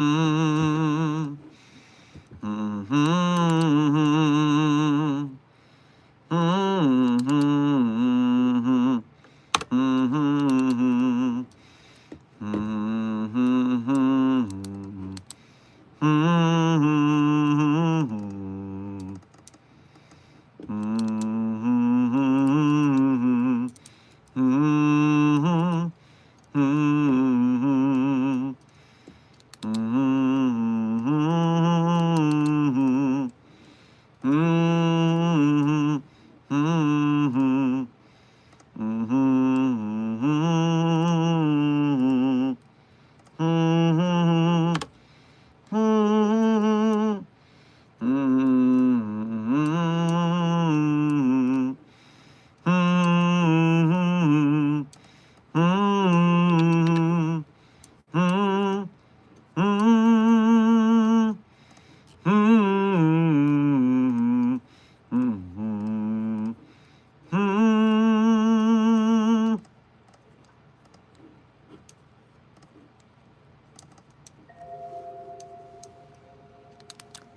Mm-hmm. Mm-hmm. Mm-hmm. Mm-hmm.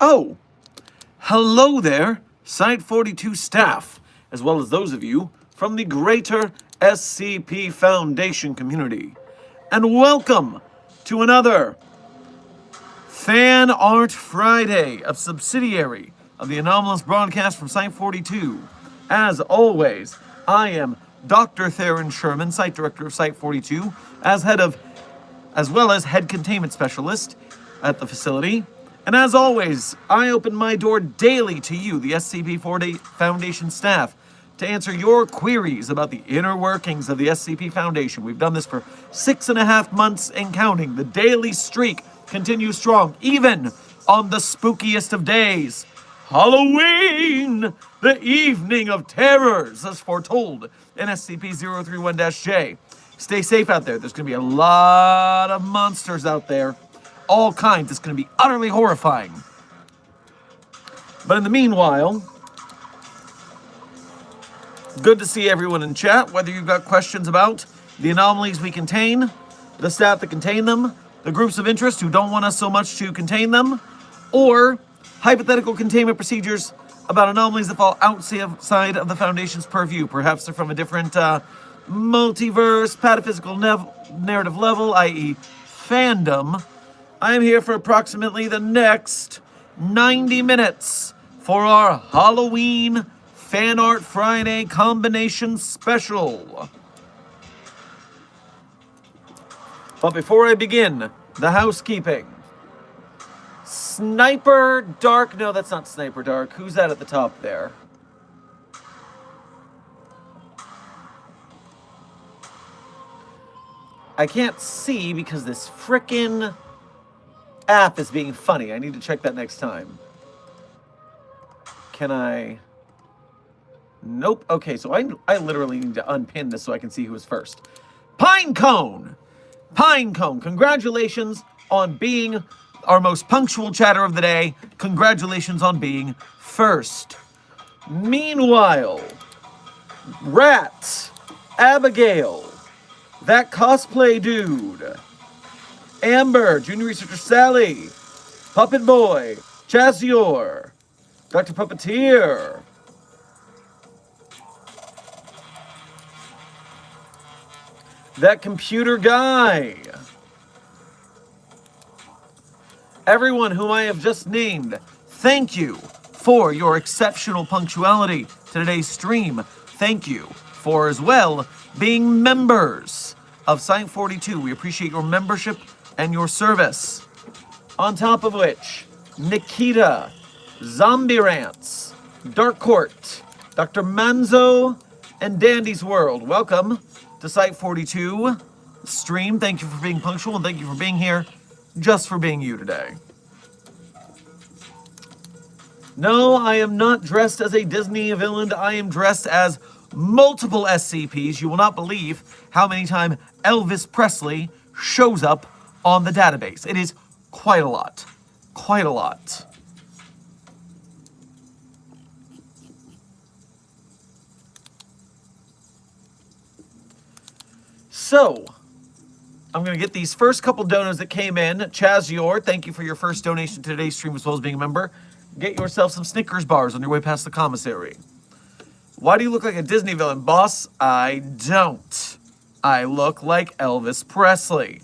Oh, hello there, Site 42 staff, as well as those of you from the greater SCP Foundation community. And welcome to another Fan Art Friday, a subsidiary of the anomalous broadcast from Site 42. As always, I am Dr. Theron Sherman, Site Director of Site 42, as well as head containment specialist at the facility. And as always, I open my door daily to you, the SCP-40 Foundation staff, to answer your queries about the inner workings of the SCP Foundation. We've done this for 6.5 months and counting. The daily streak continues strong, even on the spookiest of days. Halloween, the evening of terrors, as foretold in SCP-031-J. Stay safe out there. There's going to be a lot of monsters out there. All kinds. It's going to be utterly horrifying. But in the meanwhile, good to see everyone in chat. Whether you've got questions about the anomalies we contain, the staff that contain them, the groups of interest who don't want us so much to contain them, or hypothetical containment procedures about anomalies that fall outside of the Foundation's purview. Perhaps they're from a different multiverse, pataphysical narrative level, i.e. fandom. I am here for approximately the next 90 minutes for our Halloween Fan Art Friday combination special. But before I begin, the housekeeping. Sniper Dark, no, that's not Sniper Dark. Who's that at the top there? I can't see because this frickin' app is being funny. I need to check that next time. Can I? Nope. Okay, so I literally need to unpin this so I can see who was first. Pinecone! Pinecone, congratulations on being our most punctual chatter of the day. Congratulations on being first. Meanwhile, Rat, Abigail, that cosplay dude, Amber, Junior Researcher Sally, Puppet Boy, Chazior, Dr. Puppeteer, that computer guy, everyone whom I have just named, thank you for your exceptional punctuality to today's stream. Thank you for, as well, being members of Site 42. We appreciate your membership and your service. On top of which, Nikita, Zombie Rants, Dark Court, Dr. Manzo, and Dandy's World. Welcome to Site 42 stream. Thank you for being punctual, and thank you for being here just for being you today. No, I am not dressed as a Disney villain. I am dressed as multiple SCPs. You will not believe how many times Elvis Presley shows up on the database. It is quite a lot. Quite a lot. So, I'm going to get these first couple donos that came in. Chazior, thank you for your first donation to today's stream as well as being a member. Get yourself some Snickers bars on your way past the commissary. Why do you look like a Disney villain, boss? I don't. I look like Elvis Presley.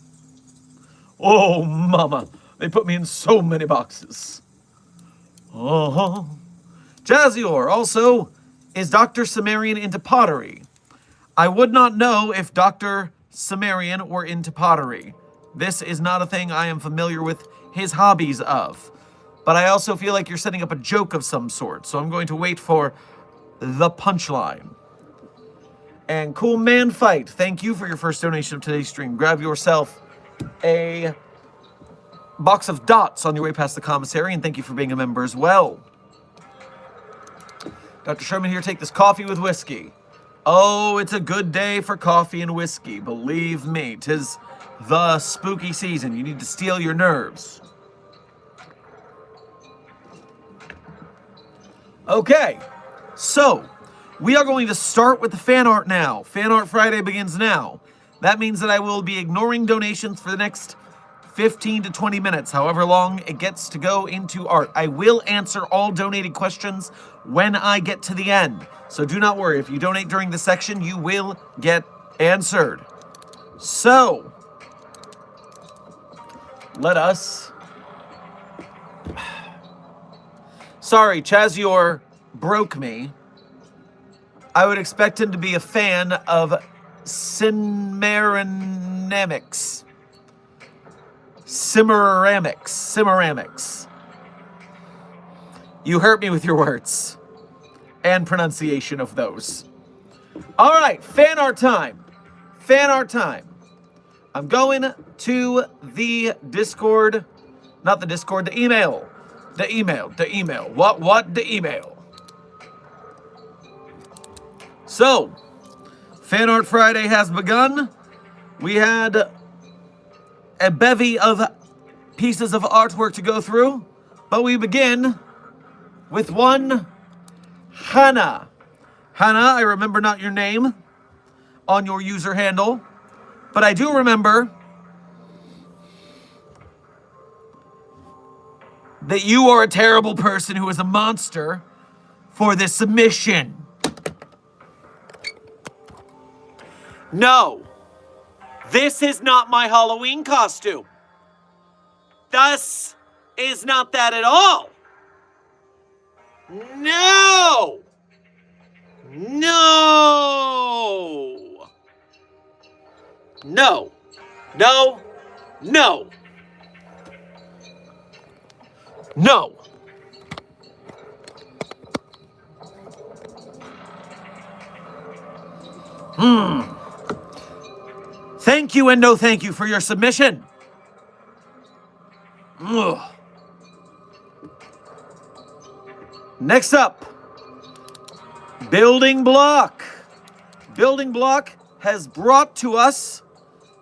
Oh, mama. They put me in so many boxes. Uh-huh. Chazior, also, is Dr. Sumerian into pottery? I would not know if Dr. Sumerian were into pottery. This is not a thing I am familiar with his hobbies of. But I also feel like you're setting up a joke of some sort, so I'm going to wait for the punchline. And Cool Man Fight, thank you for your first donation of today's stream. Grab yourself a box of dots on your way past the commissary, and thank you for being a member as well. Dr. Sherman here, take this coffee with whiskey. Oh, it's a good day for coffee and whiskey. Believe me, 'tis the spooky season. You need to steel your nerves. Okay, so we are going to start with the fan art now. Fan Art Friday begins now. That means that I will be ignoring donations for the next 15 to 20 minutes, however long it gets to go into art. I will answer all donated questions when I get to the end. So do not worry, if you donate during the section, you will get answered. So, let us... Sorry, Chazior broke me. I would expect him to be a fan of Cimeramics. Cimeramics. You hurt me with your words and pronunciation of those. All right, fan art time. Fan art time. I'm going to the Discord, not the Discord, the email. The email. What? The email. So, Fan Art Friday has begun. We had a bevy of pieces of artwork to go through, but we begin with one Hannah. Hannah, I remember not your name on your user handle, but I do remember that you are a terrible person who is a monster for this submission. No, this is not my Halloween costume. This is not that at all. No! No! No! No! No! No! Thank you and no thank you for your submission. Ugh. Next up, Building Block. Building Block has brought to us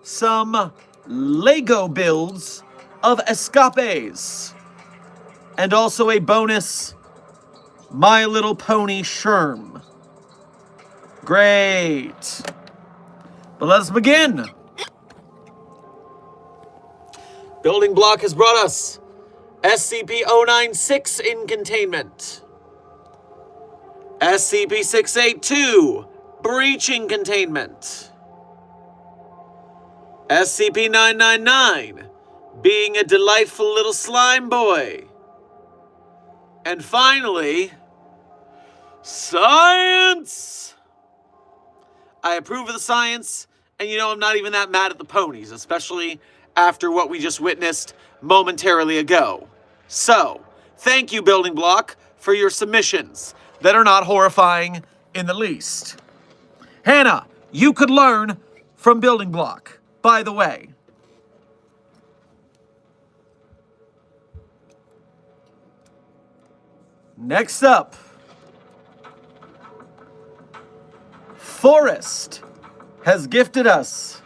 some Lego builds of escapes and also a bonus My Little Pony Sherm. Great. But let us begin. Building Block has brought us SCP-096 in containment. SCP-682, breaching containment. SCP-999, being a delightful little slime boy. And finally, science! I approve of the science, and you know I'm not even that mad at the ponies, especially after what we just witnessed momentarily ago. So, thank you, Building Block, for your submissions that are not horrifying in the least. Hannah, you could learn from Building Block, by the way. Next up, Forrest has gifted us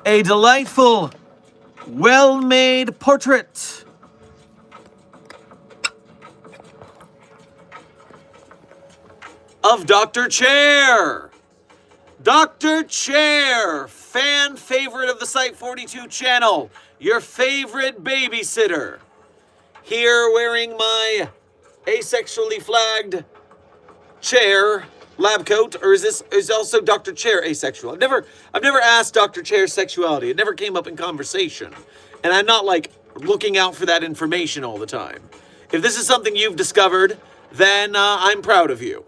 a delightful, well-made portrait of Dr. Chair. Dr. Chair, fan favorite of the Site 42 channel, your favorite babysitter. Here wearing my asexually flagged chair lab coat, or is also Dr. Chair asexual? I've never asked Dr. Chair's sexuality. It never came up in conversation. And I'm not like looking out for that information all the time. If this is something you've discovered, then I'm proud of you.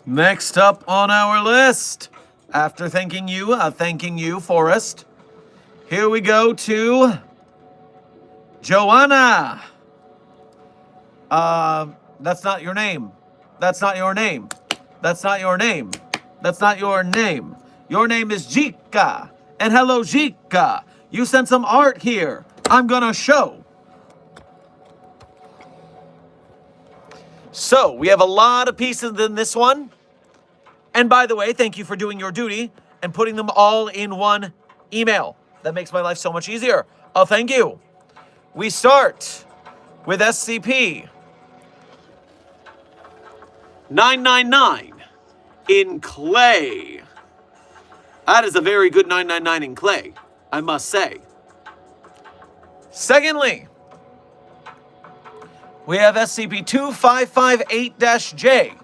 Next up on our list, after thanking you, Forrest, here we go to Joanna. That's not your name. That's not your name. That's not your name. That's not your name. Your name is Jika. And hello, Jika. You sent some art here. I'm gonna show. So, we have a lot of pieces in this one. And by the way, thank you for doing your duty and putting them all in one email. That makes my life so much easier. Oh, thank you. We start with SCP 999 in clay. That is a very good 999 in clay, I must say. Secondly, we have SCP-2558-J.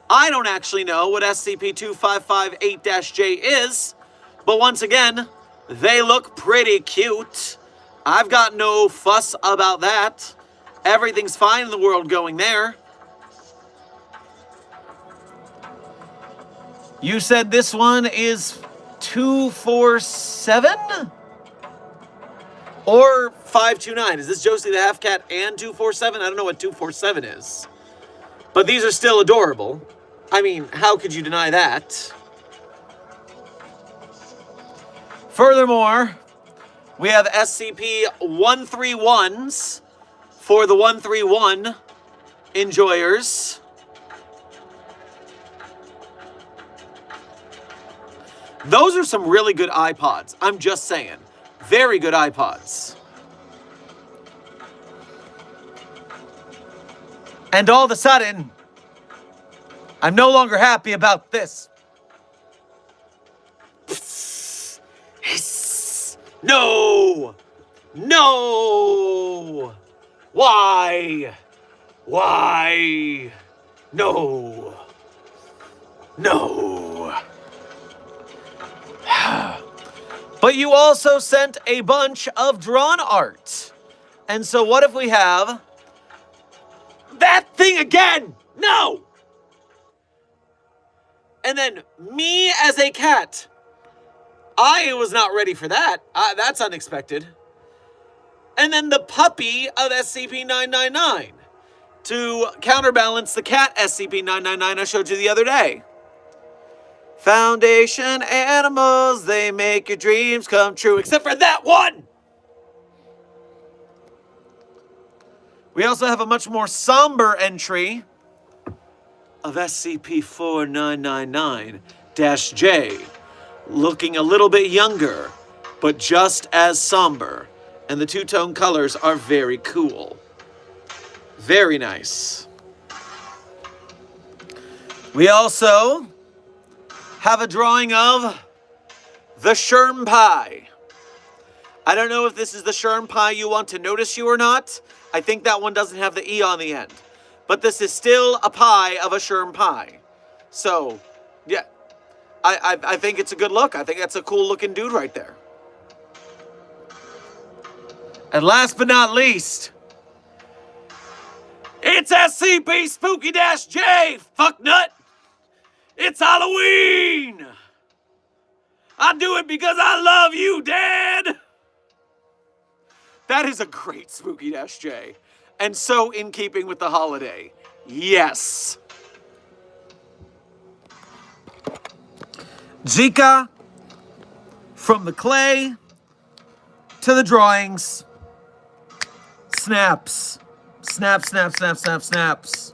I don't actually know what SCP-2558-J is, but once again, they look pretty cute. I've got no fuss about that. Everything's fine in the world going there. You said this one is 247? Or 529. Is this Josie the Half Cat and 247? I don't know what 247 is. But these are still adorable. I mean, how could you deny that? Furthermore, we have SCP-131s for the 131 enjoyers. Those are some really good iPods. I'm just saying. Very good iPods. And all of a sudden, I'm no longer happy about this. No! No! Why? Why? No. No. But you also sent a bunch of drawn art. And so what if we have that thing again? No! And then me as a cat. I was not ready for that. That's unexpected. And then the puppy of SCP-999 to counterbalance the cat SCP-999 I showed you the other day. Foundation animals, they make your dreams come true, except for that one! We also have a much more somber entry of SCP-4999-J, looking a little bit younger, but just as somber. And the two-tone colors are very cool. Very nice. We also have a drawing of the Sherm Pie. I don't know if this is the Sherm Pie you want to notice you or not. I think that one doesn't have the E on the end. But this is still a pie of a Sherm Pie. So, yeah. I think it's a good look. I think that's a cool looking dude right there. And last but not least, it's SCP Spooky-J, fucknut! It's Halloween! I do it because I love you, Dad! That is a great Spooky-J. And so in keeping with the holiday. Yes. Jika, from the clay to the drawings. Snaps. Snap, snap, snap, snap, snaps.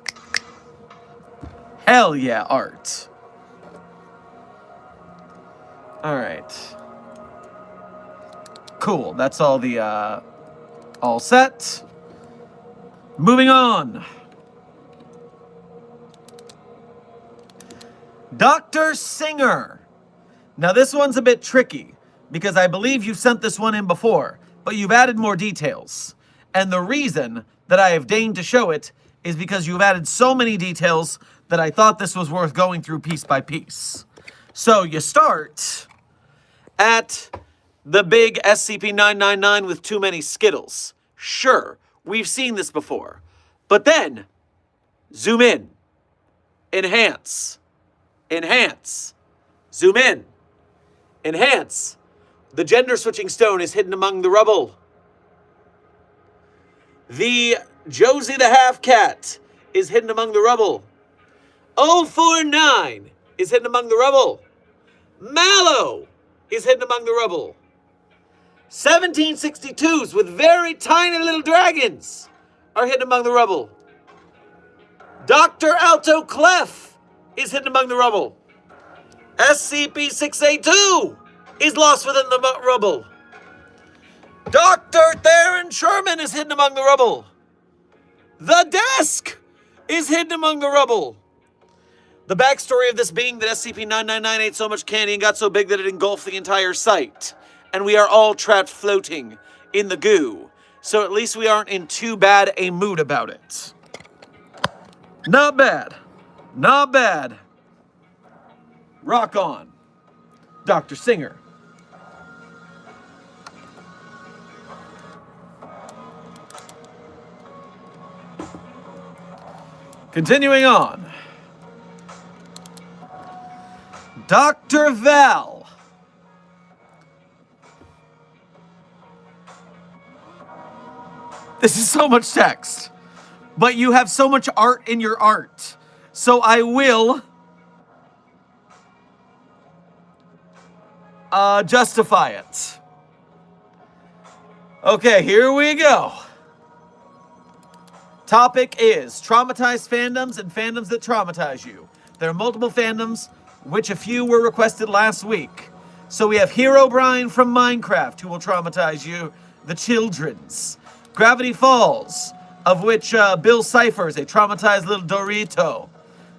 Hell yeah, art. All right. Cool. That's all the, all set. Moving on. Dr. Singer. Now this one's a bit tricky because I believe you sent this one in before, but you've added more details. And the reason that I have deigned to show it is because you've added so many details that I thought this was worth going through piece by piece. So you start at the big SCP-999 with too many Skittles. Sure, we've seen this before. But then, zoom in, enhance, enhance, zoom in, enhance. The gender switching stone is hidden among the rubble. The Josie the Half-Cat is hidden among the rubble. O5-7 is hidden among the rubble. Mallow is hidden among the rubble. 1762s with very tiny little dragons are hidden among the rubble. Dr. Alto Clef is hidden among the rubble. SCP-682 is lost within the rubble. Dr. Theron Sherman is hidden among the rubble. The desk is hidden among the rubble. The backstory of this being that SCP-999 ate so much candy and got so big that it engulfed the entire site. And we are all trapped floating in the goo. So at least we aren't in too bad a mood about it. Not bad. Not bad. Rock on. Dr. Singer. Continuing on. Dr. Val. This is so much text, but you have so much art in your art. So I will justify it. Okay, here we go. Topic is traumatized fandoms and fandoms that traumatize you. There are multiple fandoms, which a few were requested last week. So we have Herobrine from Minecraft, who will traumatize you, the children's. Gravity Falls, of which Bill Cipher is a traumatized little Dorito.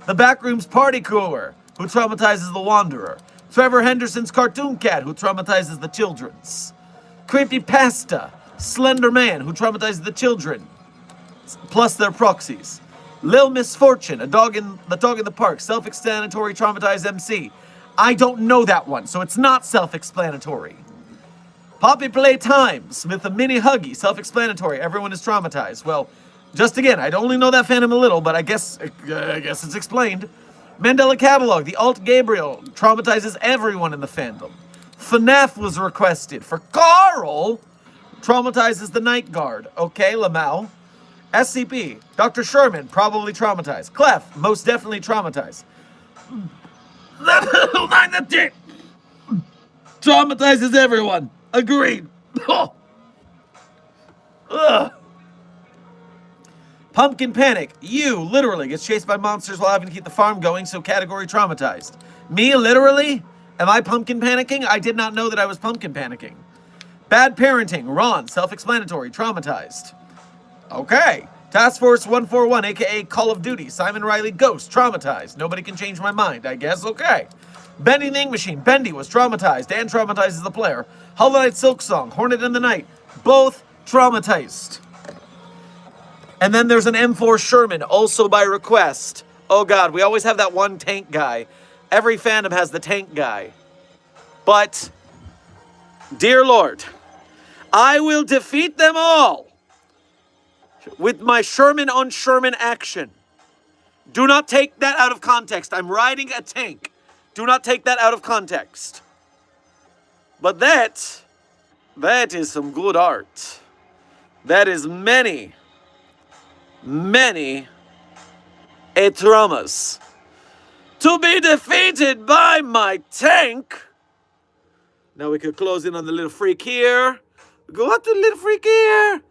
The Backrooms Party Cooler, who traumatizes the Wanderer. Trevor Henderson's Cartoon Cat, who traumatizes the children's. Creepypasta, Slender Man, who traumatizes the children, plus their proxies. Lil Misfortune, the dog in the park, self-explanatory traumatized MC. I don't know that one, so it's not self-explanatory. Poppy Playtimes with a mini Huggy, self-explanatory. Everyone is traumatized. Well, just again, I only know that fandom a little, but I guess it's explained. Mandela Catalog, the Alt Gabriel, traumatizes everyone in the fandom. FNAF was requested for Carl, traumatizes the Night Guard. Okay, Lamau. SCP, Dr. Sherman, probably traumatized. Clef, most definitely traumatized. Traumatizes everyone. Agreed. Pumpkin Panic, you literally gets chased by monsters while having to keep the farm going, so category traumatized. Me, literally? Am I pumpkin panicking? I did not know that I was pumpkin panicking. Bad Parenting, Ron, self-explanatory, traumatized. Okay. Task Force 141, aka Call of Duty, Simon Riley Ghost, traumatized. Nobody can change my mind, I guess. Okay. Bendy the Ink Machine, Bendy was traumatized and traumatizes the player. Hollow Knight Silk Song, Hornet in the Night, both traumatized. And then there's an M4 Sherman, also by request. Oh god, we always have that one tank guy. Every fandom has the tank guy. But, dear Lord, I will defeat them all with my Sherman on Sherman action. Do not take that out of context. I'm riding a tank. Do not take that out of context. But that is some good art. That is many traumas to be defeated by my tank. Now we could close in on the little freak here. Go up to the little freak here.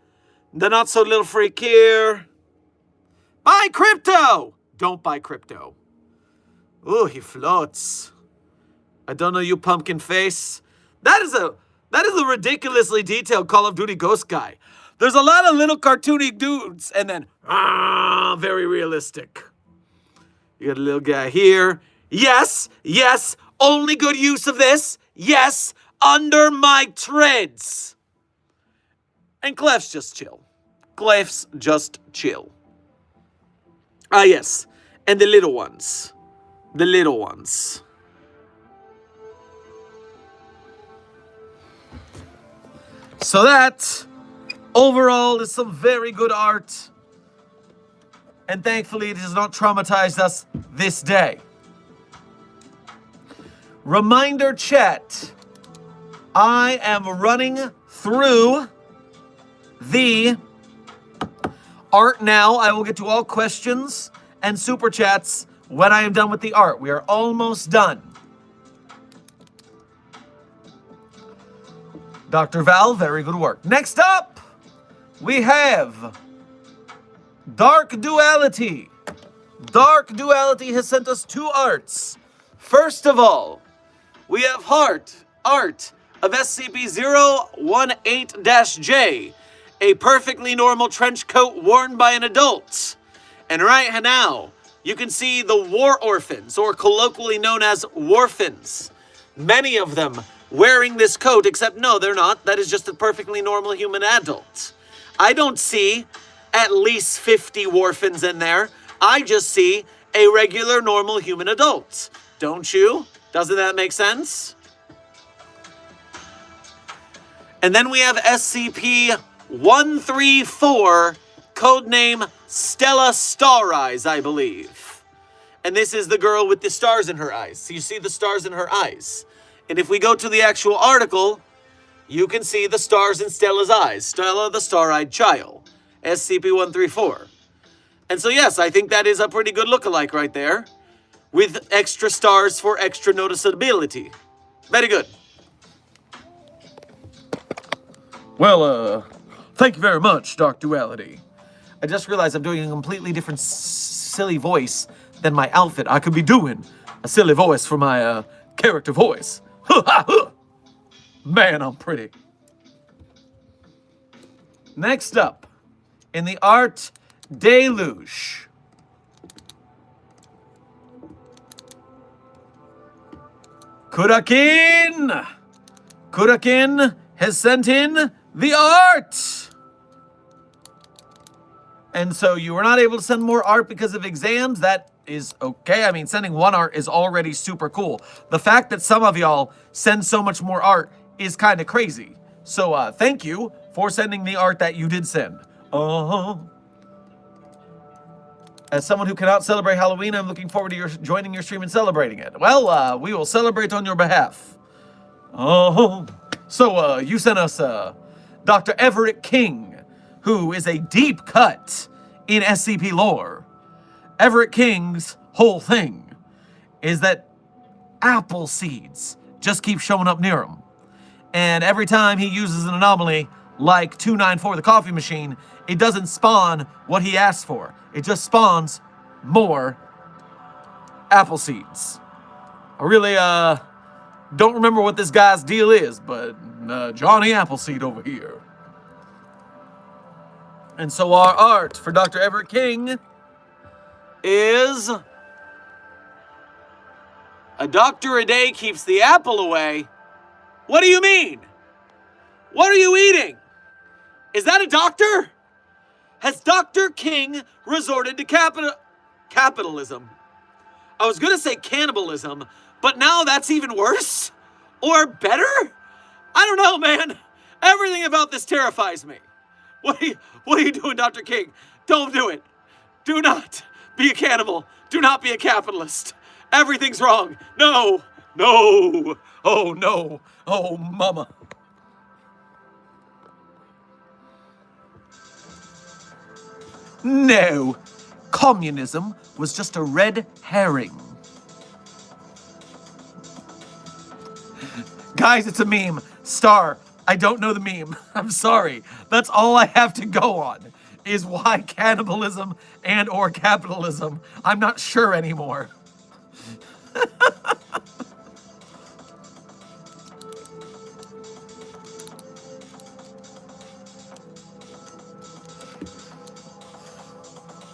The not so little freak here. Buy crypto! Don't buy crypto. Ooh, he floats. I don't know you, pumpkin face. That is a ridiculously detailed Call of Duty ghost guy. There's a lot of little cartoony dudes, and then very realistic. You got a little guy here. Yes, yes, only good use of this. Yes, under my treads. And Clef's just chill. Clef's just chill. Ah, yes, and the little ones. The little ones. So that, overall, is some very good art. And thankfully, it has not traumatized us this day. Reminder chat. I am running through the art now. I will get to all questions and super chats when I am done with the art. We are almost done. Dr. Val, very good work. Next up, we have Dark Duality. Dark Duality has sent us 2 arts. First of all, we have art of SCP-018-J, a perfectly normal trench coat worn by an adult. And right now, you can see the war orphans, or colloquially known as warphans. Many of them wearing this coat, except no, they're not. That is just a perfectly normal human adult. I don't see at least 50 warphans in there. I just see a regular, normal human adult. Don't you? Doesn't that make sense? And then we have SCP-134, codename Stella Star Eyes, I believe. And this is the girl with the stars in her eyes. So you see the stars in her eyes. And if we go to the actual article, you can see the stars in Stella's eyes. Stella, the star-eyed child. SCP-134. And so yes, I think that is a pretty good lookalike right there. With extra stars for extra noticeability. Very good. Well, thank you very much, Dark Duality. I just realized I'm doing a completely different silly voice than my outfit. I could be doing a silly voice for my character voice. Man, I'm pretty. Next up, in the art deluge. Kurakin! Kurakin has sent in the art! And so you were not able to send more art because of exams. That is okay. I mean, sending 1 art is already super cool. The fact that some of y'all send so much more art is kind of crazy. So thank you for sending the art that you did send. As someone who cannot celebrate Halloween, I'm looking forward to joining your stream and celebrating it. Well, we will celebrate on your behalf. So you sent us Dr. Everett King, who is a deep cut in SCP lore. Everett King's whole thing is that apple seeds just keep showing up near him. And every time he uses an anomaly like 294, the coffee machine, it doesn't spawn what he asked for. It just spawns more apple seeds. I really don't remember what this guy's deal is, but Johnny Appleseed over here. And so our art for Dr. Everett King is a doctor a day keeps the apple away. What do you mean? What are you eating? Is that a doctor? Has Dr. King resorted to capitalism? I was going to say cannibalism, but now that's even worse? Or better? I don't know, man. Everything about this terrifies me. What are you doing, Dr. King? Don't do it. Do not be a cannibal. Do not be a capitalist. Everything's wrong. No. No. Oh, no. Oh, mama. No. Communism was just a red herring. Guys, it's a meme. Star, I don't know the meme. I'm sorry. That's all I have to go on, is why cannibalism and or capitalism. I'm not sure anymore.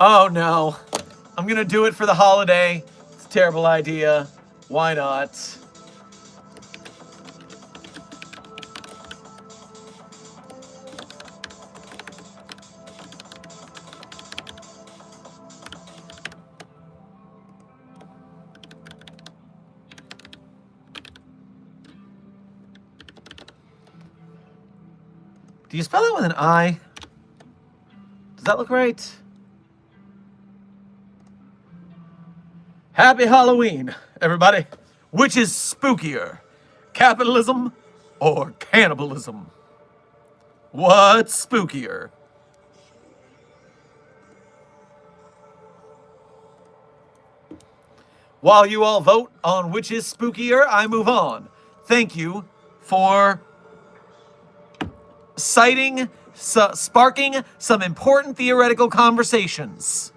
Oh no. I'm gonna do it for the holiday. It's a terrible idea. Why not? Do you spell it with an I? Does that look right? Happy Halloween, everybody. Which is spookier, capitalism or cannibalism? What's spookier? While you all vote on which is spookier, I move on. Thank you for sparking some important theoretical conversations.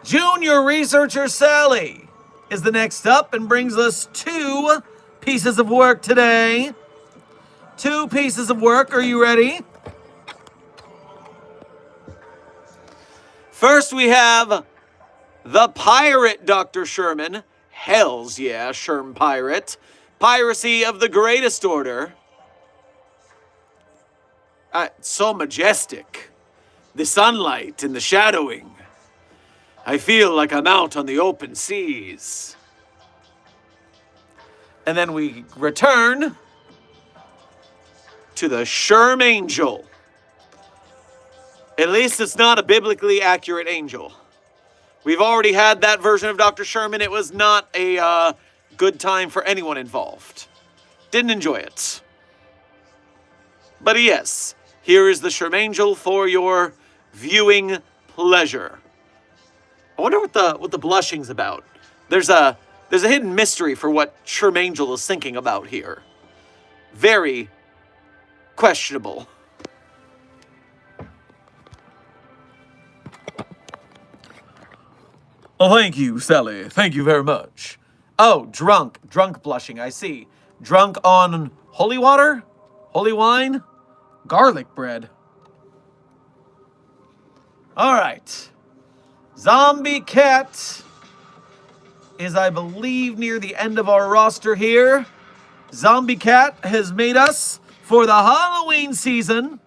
Junior researcher Sally is the next up and brings us 2 pieces of work today. 2 pieces of work. Are you ready? First, we have the pirate Dr. Sherman. Hells yeah, Sherm pirate. Piracy of the greatest order. So majestic. The sunlight and the shadowing. I feel like I'm out on the open seas. And then we return to the Sherm Angel. At least it's not a biblically accurate angel. We've already had that version of Dr. Sherman. It was not a good time for anyone involved. Didn't enjoy it. But yes, here is the Sherm Angel for your viewing pleasure. I wonder what the blushing's about. There's a hidden mystery for what Sherm Angel is thinking about here. Very questionable. Oh, thank you, Sally. Thank you very much. Oh, drunk blushing, I see. Drunk on holy water? Holy wine? Garlic bread. All right. Zombie Cat is, I believe, near the end of our roster here. Zombie Cat has made us, for the Halloween season,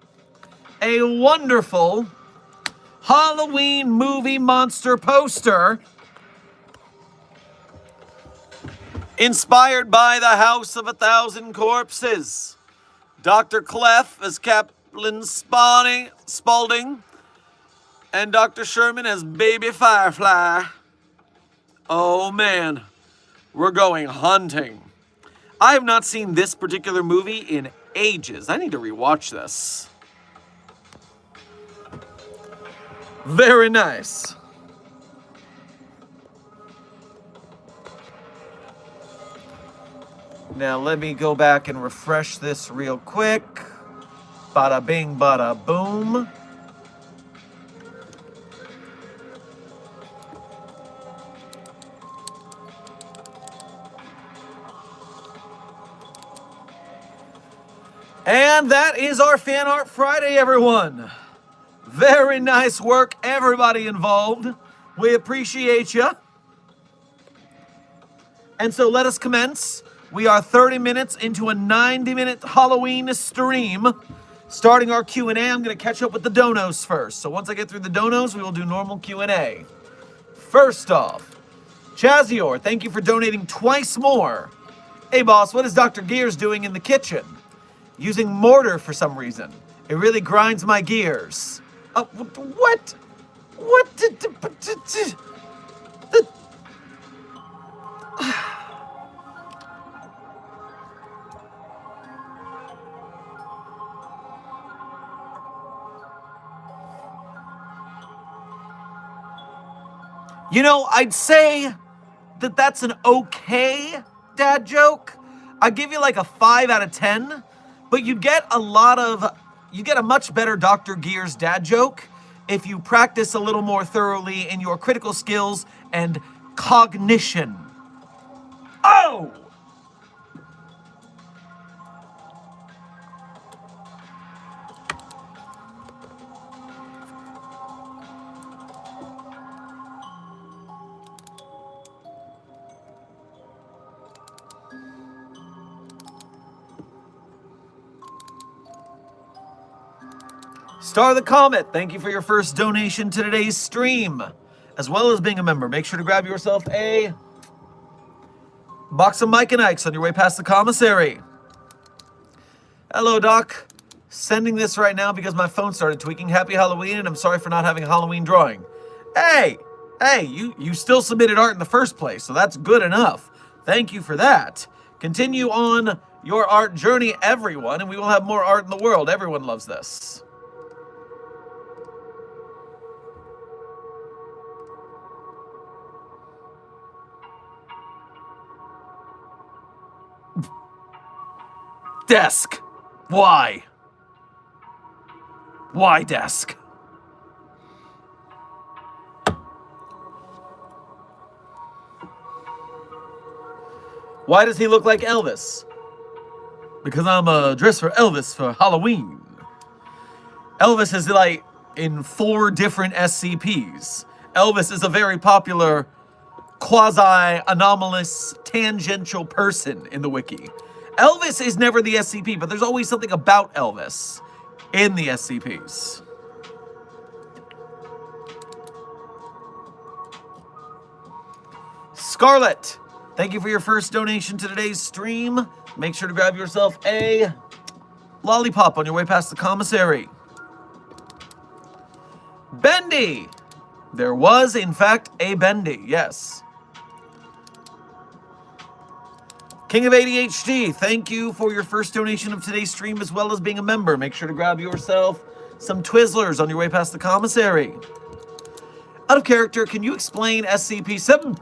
a wonderful Halloween movie monster poster inspired by the House of 1,000 Corpses. Dr. Clef as Captain Spaulding, and Dr. Sherman as Baby Firefly. Oh man, we're going hunting. I have not seen this particular movie in ages. I need to rewatch this. Very nice. Now let me go back and refresh this real quick. Bada bing, bada boom. And that is our Fan Art Friday, everyone. Very nice work, everybody involved. We appreciate you. And so let us commence. We are 30 minutes into a 90-minute Halloween stream. Starting our Q&A, I'm going to catch up with the donos first. So once I get through the donos, we will do normal Q&A. First off, Chazior, thank you for donating twice more. Hey boss, what is Dr. Gears doing in the kitchen? Using mortar for some reason. It really grinds my gears. What? What did the... You know, I'd say that that's an okay dad joke. I'd give you like a 5 out of 10, but you get a much better Dr. Gears dad joke if you practice a little more thoroughly in your critical skills and cognition. Oh! Star the Comet, thank you for your first donation to today's stream, as well as being a member. Make sure to grab yourself a box of Mike and Ike's on your way past the commissary. Hello, Doc. Sending this right now because my phone started tweaking. Happy Halloween, and I'm sorry for not having a Halloween drawing. Hey, you still submitted art in the first place, so that's good enough. Thank you for that. Continue on your art journey, everyone, and we will have more art in the world. Everyone loves this. Desk. Why? Why desk? Why does he look like Elvis? Because I'm dressed for Elvis for Halloween. Elvis is like in 4 different SCPs. Elvis is a very popular quasi-anomalous tangential person in the wiki. Elvis is never the SCP, but there's always something about Elvis in the SCPs. Scarlet, thank you for your first donation to today's stream. Make sure to grab yourself a lollipop on your way past the commissary. Bendy, there was in fact a Bendy, yes. King of ADHD, thank you for your first donation of today's stream as well as being a member. Make sure to grab yourself some Twizzlers on your way past the commissary. Out of character, can you explain SCP-7?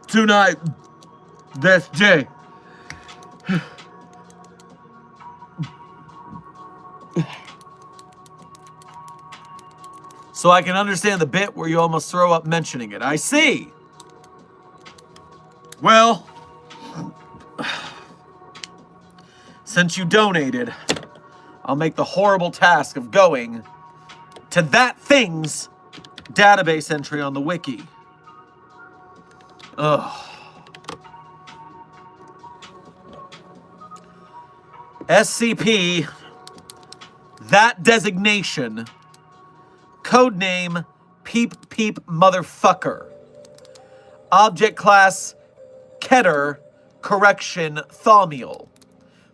Tonight, that's J. So I can understand the bit where you almost throw up mentioning it. I see. Well, since you donated, I'll make the horrible task of going to that thing's database entry on the wiki. Ugh. SCP, that designation, codename Peep Peep Motherfucker. Object class Keter, correction, Thaumiel.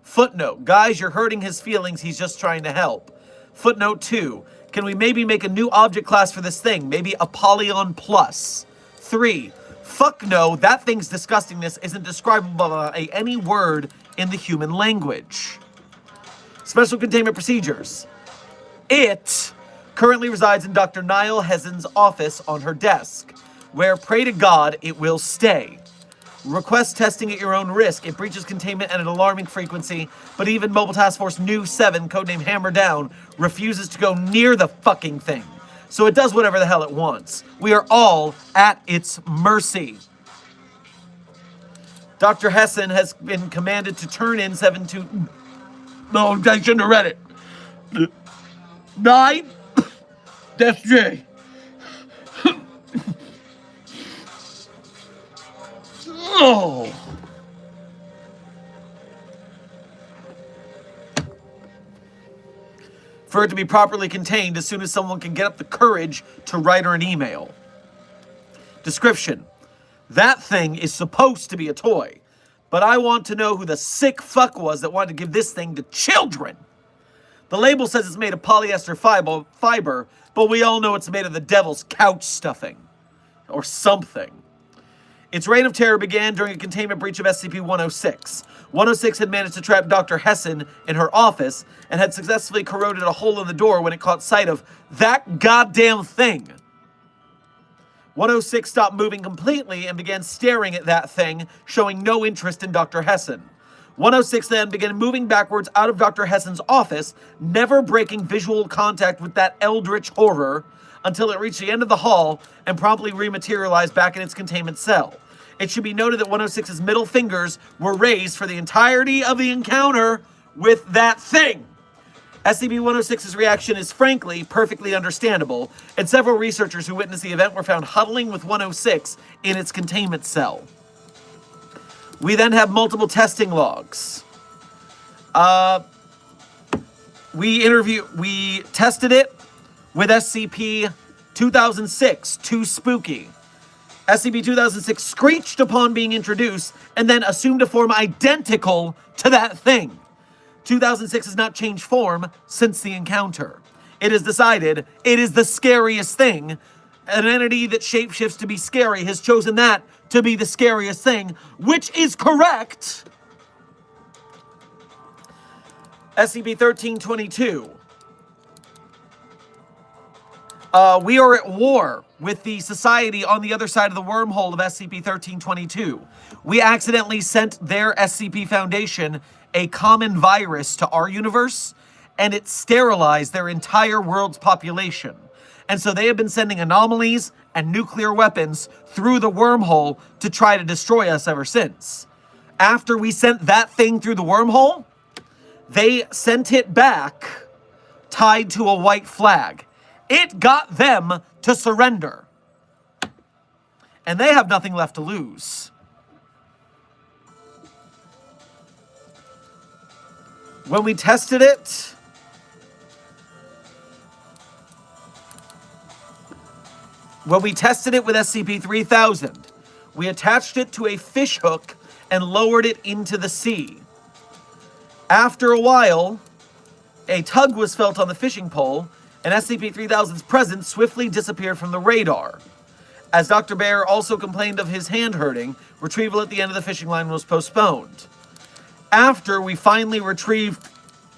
Footnote, guys, you're hurting his feelings, he's just trying to help. Footnote 2, can we maybe make a new object class for this thing? Maybe Apollyon Plus. 3, fuck no, that thing's disgustingness isn't describable by any word in the human language. Special containment procedures. It currently resides in Dr. Niall Hessen's office on her desk, where, pray to God, it will stay. Request testing at your own risk. It breaches containment at an alarming frequency, but even Mobile Task Force New 7, codename Hammer Down, refuses to go near the fucking thing. So it does whatever the hell it wants. We are all at its mercy. Dr. Hessen has been commanded to turn in 7-2... No, I shouldn't have read it. 9? That's J. Oh. For it to be properly contained as soon as someone can get up the courage to write her an email. Description. That thing is supposed to be a toy, but I want to know who the sick fuck was that wanted to give this thing to children. The label says it's made of polyester fiber, but we all know it's made of the devil's couch stuffing. Or something. Its reign of terror began during a containment breach of SCP-106. 106 had managed to trap Dr. Hessen in her office and had successfully corroded a hole in the door when it caught sight of that goddamn thing. 106 stopped moving completely and began staring at that thing, showing no interest in Dr. Hessen. 106 then began moving backwards out of Dr. Hessen's office, never breaking visual contact with that eldritch horror until it reached the end of the hall and promptly rematerialized back in its containment cell. It should be noted that 106's middle fingers were raised for the entirety of the encounter with that thing. SCP-106's reaction is frankly perfectly understandable, and several researchers who witnessed the event were found huddling with 106 in its containment cell. We then have multiple testing logs. We tested it with SCP-2006, Too Spooky. SCP-2006 screeched upon being introduced and then assumed a form identical to that thing. 2006 has not changed form since the encounter. It has decided it is the scariest thing. An entity that shapeshifts to be scary has chosen that to be the scariest thing, which is correct. SCP-1322. We are at war with the society on the other side of the wormhole of SCP-1322. We accidentally sent their SCP Foundation a common virus to our universe, and it sterilized their entire world's population. And so they have been sending anomalies and nuclear weapons through the wormhole to try to destroy us ever since. After we sent that thing through the wormhole, they sent it back tied to a white flag. It got them to surrender. And they have nothing left to lose. When we tested it, with SCP-3000, we attached it to a fish hook and lowered it into the sea. After a while, a tug was felt on the fishing pole, and SCP-3000's presence swiftly disappeared from the radar. As Dr. Bear also complained of his hand hurting, retrieval at the end of the fishing line was postponed. After we finally retrieved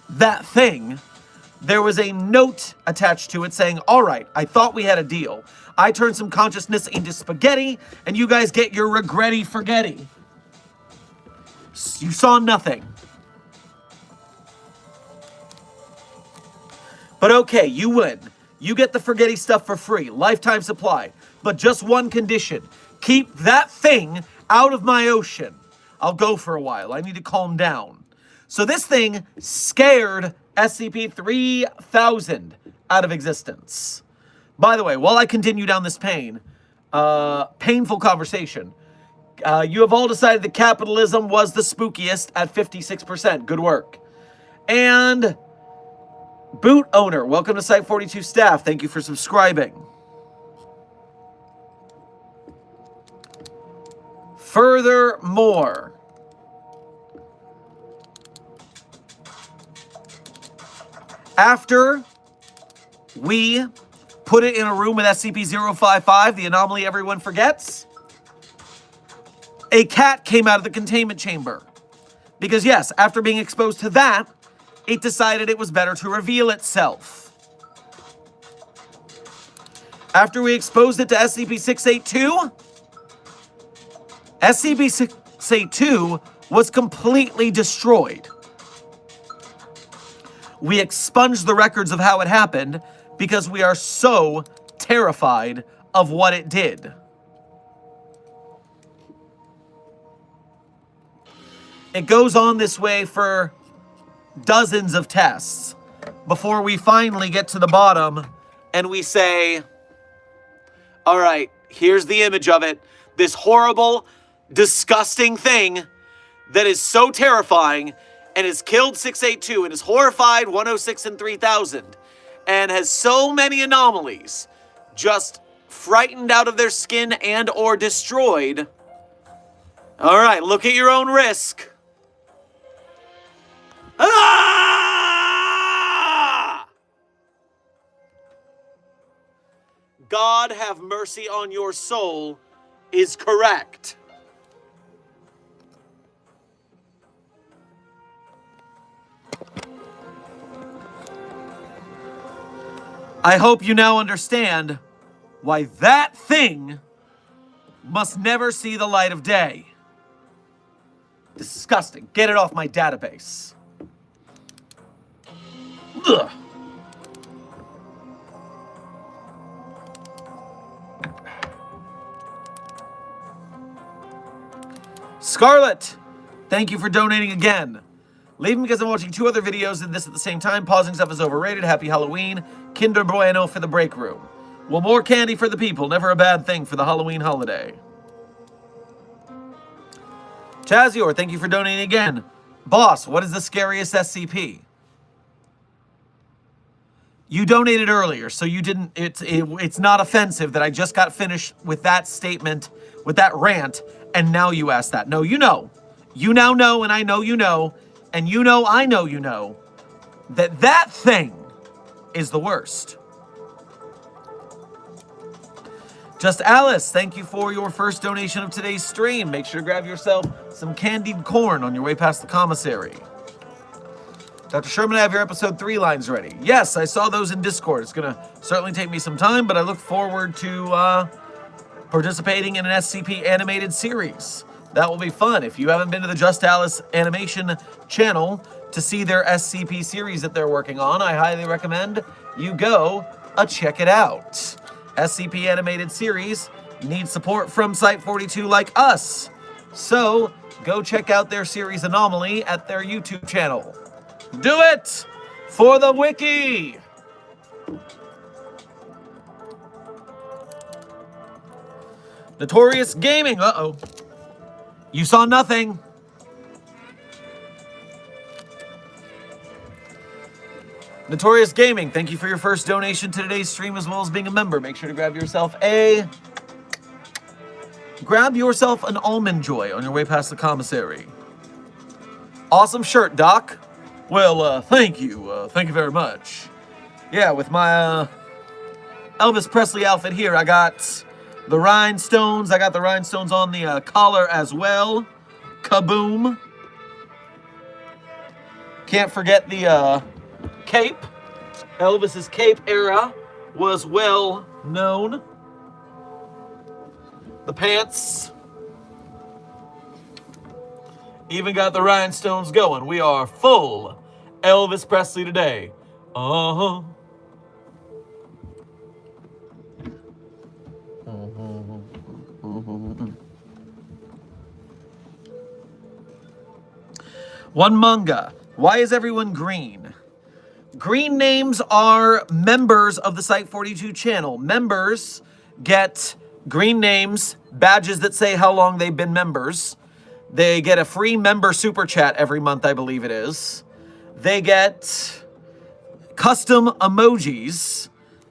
that thing, there was a note attached to it saying, "All right, I thought we had a deal. I turned some consciousness into spaghetti, and you guys get your regretty forgetty. You saw nothing. But okay, you win. You get the forgetty stuff for free, lifetime supply. But just one condition. Keep that thing out of my ocean. I'll go for a while. I need to calm down." So this thing scared SCP-3000 out of existence. By the way, while I continue down this painful conversation, you have all decided that capitalism was the spookiest at 56%. Good work. And Boot Owner, welcome to Site-42 staff. Thank you for subscribing. Furthermore, after we put it in a room with SCP-055, the anomaly everyone forgets, a cat came out of the containment chamber. Because yes, after being exposed to that, it decided it was better to reveal itself. After we exposed it to SCP-682, SCP-682 was completely destroyed. We expunged the records of how it happened because we are so terrified of what it did. It goes on this way for dozens of tests before we finally get to the bottom and we say, all right, here's the image of it. This horrible, disgusting thing that is so terrifying and has killed 682 and has horrified 106 and 3000 and has so many anomalies just frightened out of their skin and or destroyed. All right, look at your own risk. Ah! God have mercy on your soul is correct. I hope you now understand why that thing must never see the light of day. Disgusting. Get it off my database. Ugh. Scarlet, thank you for donating again. Leaving because I'm watching 2 other videos and this at the same time. Pausing stuff is overrated. Happy Halloween. Kinder Bueno for the break room. Well, more candy for the people. Never a bad thing for the Halloween holiday. Chazior, thank you for donating again. Boss, what is the scariest SCP? You donated earlier, so you didn't. It's not offensive that I just got finished with that statement, with that rant, and now you ask that. No, you know. You now know, and I know you know, and you know I know you know, that thing is the worst. Just Alice, thank you for your first donation of today's stream. Make sure to grab yourself some candied corn on your way past the commissary. Dr. Sherman, I have your episode 3 lines ready. Yes, I saw those in Discord. It's going to certainly take me some time, but I look forward to participating in an SCP animated series. That will be fun. If you haven't been to the Just Alice animation channel to see their SCP series that they're working on, I highly recommend you go check it out. SCP animated series needs support from Site42 like us. So go check out their series Anomaly at their YouTube channel. Do it for the wiki. Notorious Gaming. Uh-oh. You saw nothing. Notorious Gaming, thank you for your first donation to today's stream as well as being a member. Make sure to grab yourself an Almond Joy on your way past the commissary. Awesome shirt, Doc. Well, thank you. Thank you very much. Yeah, with my Elvis Presley outfit here, I got the rhinestones. I got the rhinestones on the collar as well. Kaboom. Can't forget the cape. Elvis's cape era was well known. The pants. Even got the rhinestones going. We are full Elvis Presley today. Uh-huh. One manga. Why is everyone green? Green names are members of the Site42 channel. Members get green names, badges that say how long they've been members. They get a free member super chat every month, I believe it is. They get custom emojis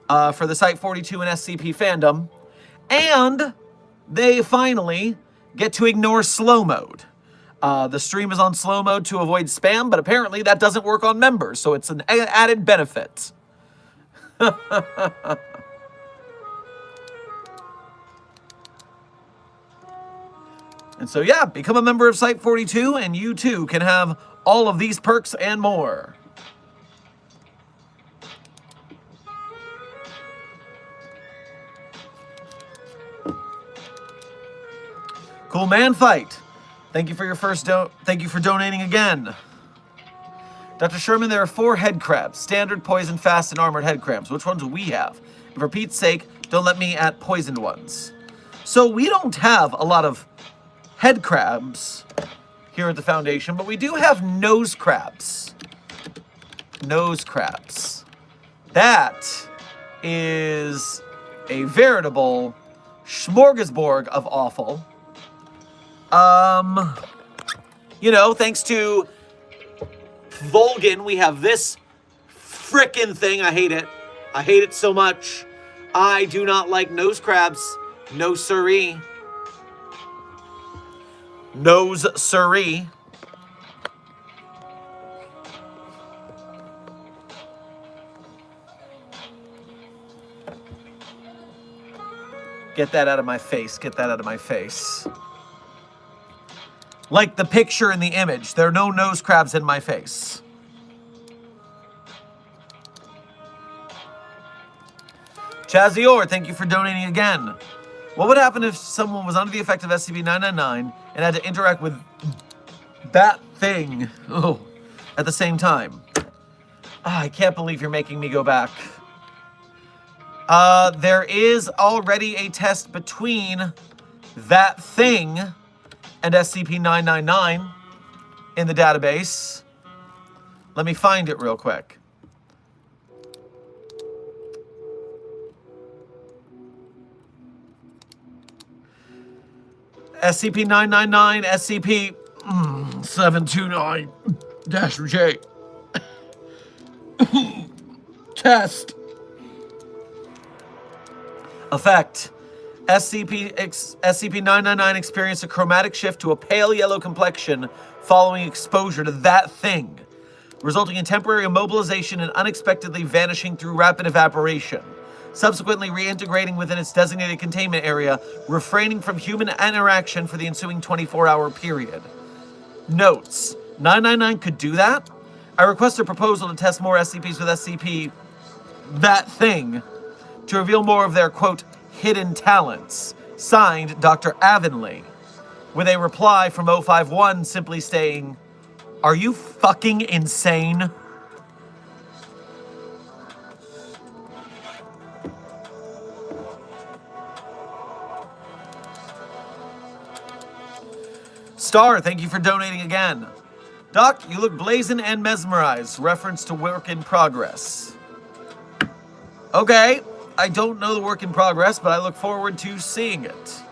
for the Site42 and SCP fandom. And they finally get to ignore slow mode. The stream is on slow mode to avoid spam, but apparently that doesn't work on members, so it's an added benefit. And so yeah, become a member of Site42 and you too can have all of these perks and more. Cool Man Fight. Thank you for your first thank you for donating again. Dr. Sherman, there are 4 head crabs. Standard, poison, fast, and armored head crabs. Which ones do we have? And for Pete's sake, don't let me at poisoned ones. So we don't have a lot of head crabs here at the Foundation, but we do have nose crabs. Nose crabs. That is a veritable smorgasbord of awful. You know, thanks to Volgan, we have this frickin' thing. I hate it. I hate it so much. I do not like nose crabs. No siree. Nose siree. Get that out of my face. Get that out of my face. Like the picture in the image. There are no nose crabs in my face. Chazior, thank you for donating again. What would happen if someone was under the effect of SCP-999 and had to interact with that thing at the same time? I can't believe you're making me go back. There is already a test between that thing and SCP-999 in the database. Let me find it real quick. SCP-999, SCP-729-J. test. Effect. SCP-999 experienced a chromatic shift to a pale yellow complexion following exposure to that thing, resulting in temporary immobilization and unexpectedly vanishing through rapid evaporation, subsequently reintegrating within its designated containment area, refraining from human interaction for the ensuing 24-hour period. Notes: 999 could do that. I request a proposal to test more SCPs with SCP that thing to reveal more of their, quote, hidden talents. Signed, Dr. Avonlea. With a reply from O5-1 simply saying, "Are you fucking insane?" Star, thank you for donating again. Doc, you look blazing and mesmerized. Reference to work in progress. Okay, I don't know the work in progress, but I look forward to seeing it.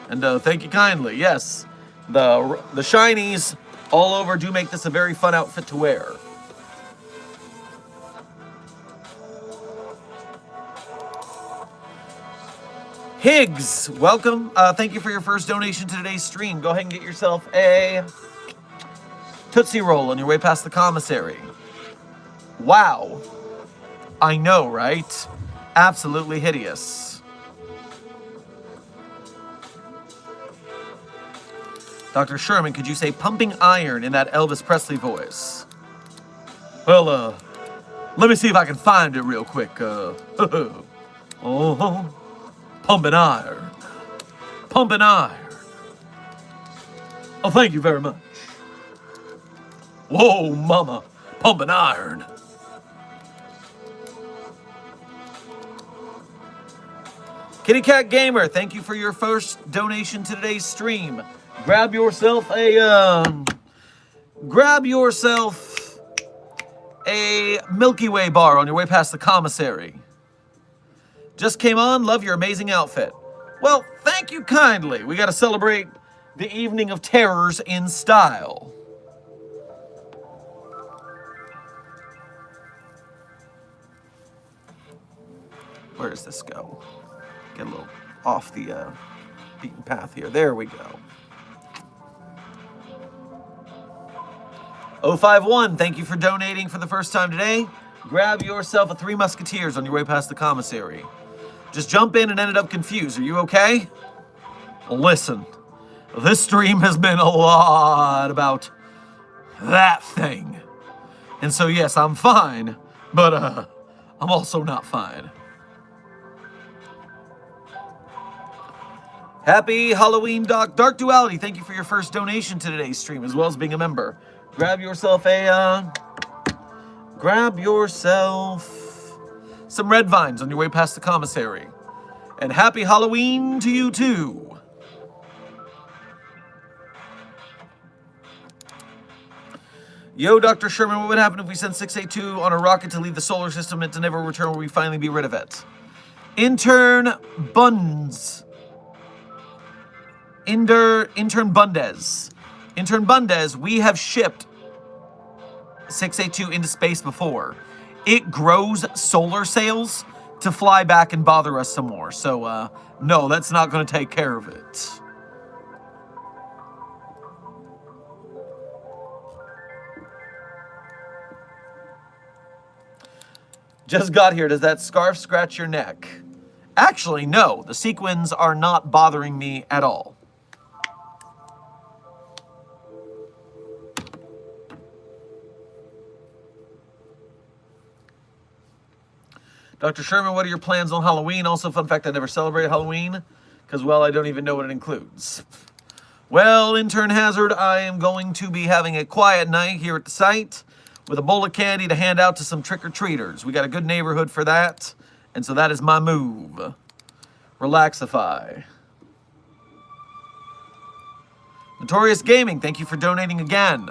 And thank you kindly. Yes, the shinies all over do make this a very fun outfit to wear. Higgs, welcome. Thank you for your first donation to today's stream. Go ahead and get yourself a Tootsie Roll on your way past the commissary. Wow. I know, right? Absolutely hideous. Dr. Sherman, could you say pumping iron in that Elvis Presley voice? Well, let me see if I can find it real quick. Oh, pumping iron. Pumping iron. Oh, thank you very much. Whoa, mama. Pumping iron. Kitty Cat Gamer, thank you for your first donation to today's stream. Grab yourself a Milky Way bar on your way past the commissary. Just came on, love your amazing outfit. Well, thank you kindly. We got to celebrate the evening of terrors in style. Where does this go? Get a little off the beaten path here. There we go. O5-1, thank you for donating for the first time today. Grab yourself a Three Musketeers on your way past the commissary. Just jump in and ended up confused. Are you okay? Well, listen, this stream has been a lot about that thing. And so, yes, I'm fine, but I'm also not fine. Happy Halloween, Doc. Dark Duality, thank you for your first donation to today's stream, as well as being a member. Grab yourself some red vines on your way past the commissary. And happy Halloween to you too. Yo, Dr. Sherman, what would happen if we sent 682 on a rocket to leave the solar system and to never return? Will we finally be rid of it? Intern Bundes. Intern Bundes, we have shipped 682 into space before. It grows solar sails to fly back and bother us some more. So, no, that's not going to take care of it. Just got here. Does that scarf scratch your neck? Actually, no. The sequins are not bothering me at all. Dr. Sherman, what are your plans on Halloween? Also, fun fact, I never celebrated Halloween because, well, I don't even know what it includes. Well, Intern Hazard, I am going to be having a quiet night here at the site with a bowl of candy to hand out to some trick-or-treaters. We got a good neighborhood for that, and so that is my move. Relaxify. Notorious Gaming, thank you for donating again.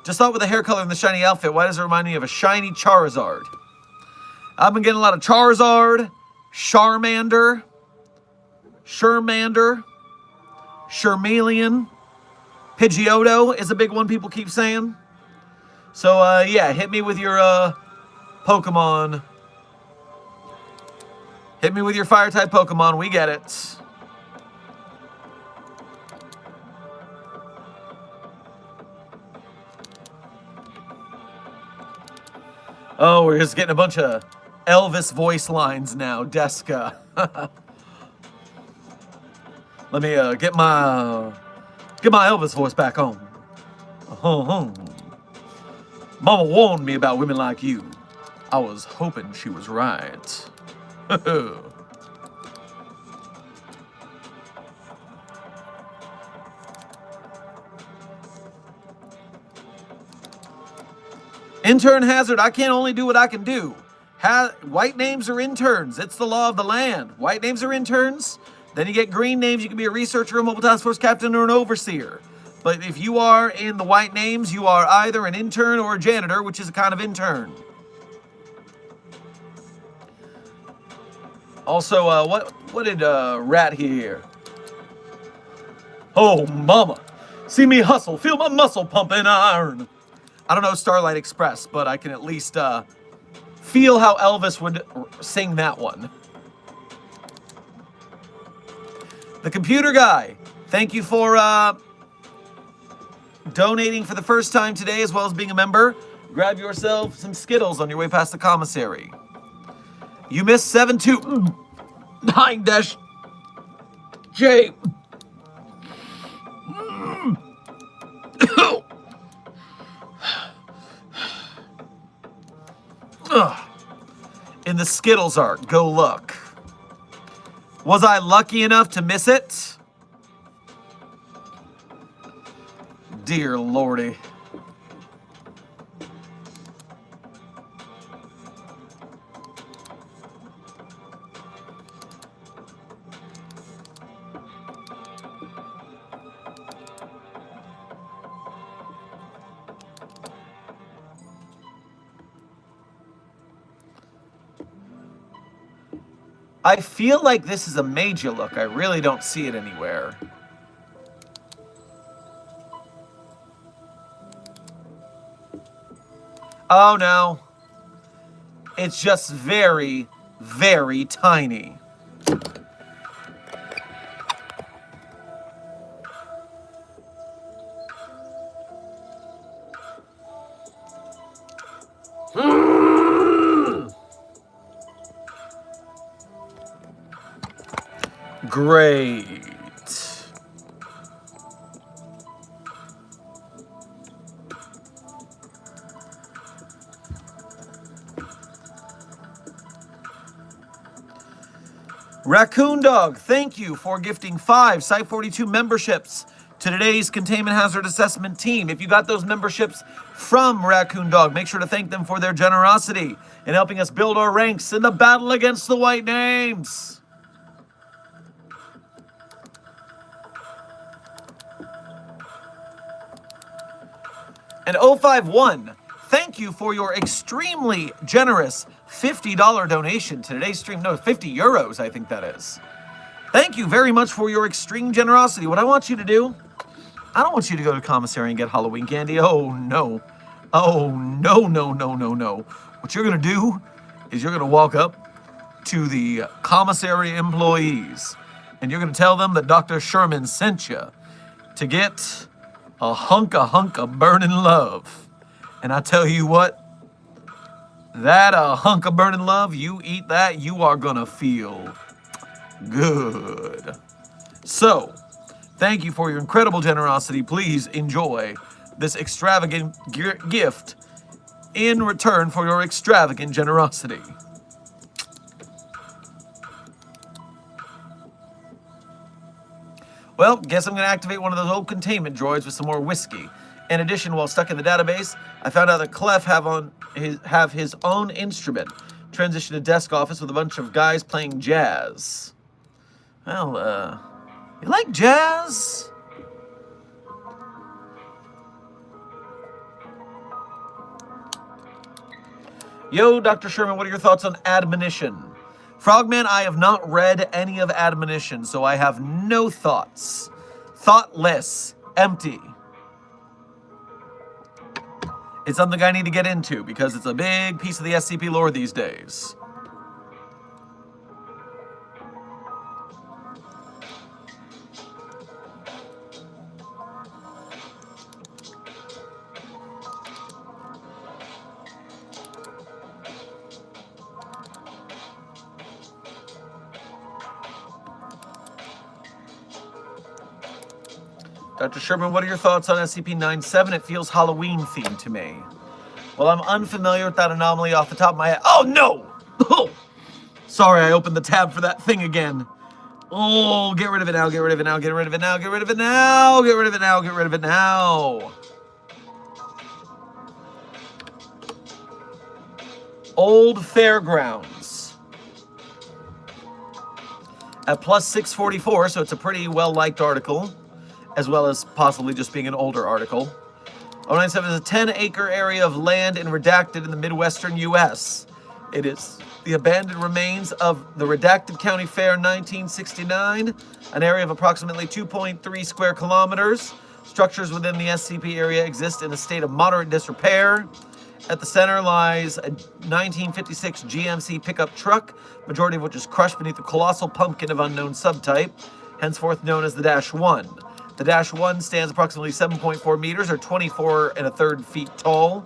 Just thought with the hair color and the shiny outfit, why does it remind me of a shiny Charizard? I've been getting a lot of Charizard, Charmander, Charmeleon, Pidgeotto is a big one people keep saying. So, yeah, hit me with your Pokemon Hit me with your fire-type Pokemon. We get it. Oh, we're just getting a bunch of Elvis voice lines now. Deska. Let me get my Elvis voice back on. Mama warned me about women like you. I was hoping she was right. Intern hazard, I can't only do what I can do. White names are interns. It's the law of the land. White names are interns. Then you get green names. You can be a researcher, a mobile task force captain, or an overseer. But if you are in the white names, you are either an intern or a janitor, which is a kind of intern. Also, what did Rat hear? Oh, mama. See me hustle. Feel my muscle pumping iron. I don't know Starlight Express, but I can at least feel how Elvis would sing that one. The computer guy, thank you for donating for the first time today, as well as being a member. Grab yourself some Skittles on your way past the commissary. You missed 729-J. In the Skittles art, go look. Was I lucky enough to miss it? Dear Lordy. I feel like this is a major look. I really don't see it anywhere. Oh no. It's just very, very tiny. Great. Raccoon Dog, thank you for gifting 5 Site 42 memberships to today's Containment Hazard Assessment team. If you got those memberships from Raccoon Dog, make sure to thank them for their generosity in helping us build our ranks in the battle against the white names. And O5-1, thank you for your extremely generous $50 donation to today's stream. No, 50 euros, I think that is. Thank you very much for your extreme generosity. What I want you to do, I don't want you to go to commissary and get Halloween candy. Oh, no. Oh, no, no, no, no, no. What you're going to do is you're going to walk up to the commissary employees and you're going to tell them that Dr. Sherman sent you to get a hunk of burning love. And I tell you what, that hunk of burning love, you eat that, you are gonna feel good. So, thank you for your incredible generosity. Please enjoy this extravagant gift in return for your extravagant generosity. Well, guess I'm going to activate one of those old containment droids with some more whiskey. In addition, while stuck in the database, I found out that Clef have his own instrument. Transitioned to desk office with a bunch of guys playing jazz. Well, you like jazz? Yo, Dr. Sherman, what are your thoughts on Admonition? Frogman, I have not read any of Admonition, so I have no thoughts. Thoughtless. Empty. It's something I need to get into because it's a big piece of the SCP lore these days. Dr. Sherman, what are your thoughts on SCP-97? It feels Halloween-themed to me. Well, I'm unfamiliar with that anomaly off the top of my head. Oh, no! Oh! Sorry, I opened the tab for that thing again. Oh, get rid of it now, get rid of it now, get rid of it now, get rid of it now, get rid of it now, get rid of it now. Old Fairgrounds. At plus 644, so it's a pretty well-liked article, as well as possibly just being an older article. O5-7 is a 10-acre area of land and redacted in the Midwestern U.S. It is the abandoned remains of the Redacted County Fair 1969, an area of approximately 2.3 square kilometers. Structures within the SCP area exist in a state of moderate disrepair. At the center lies a 1956 GMC pickup truck, majority of which is crushed beneath a colossal pumpkin of unknown subtype, henceforth known as the Dash 1. The Dash 1 stands approximately 7.4 meters, or 24 1/3 feet tall,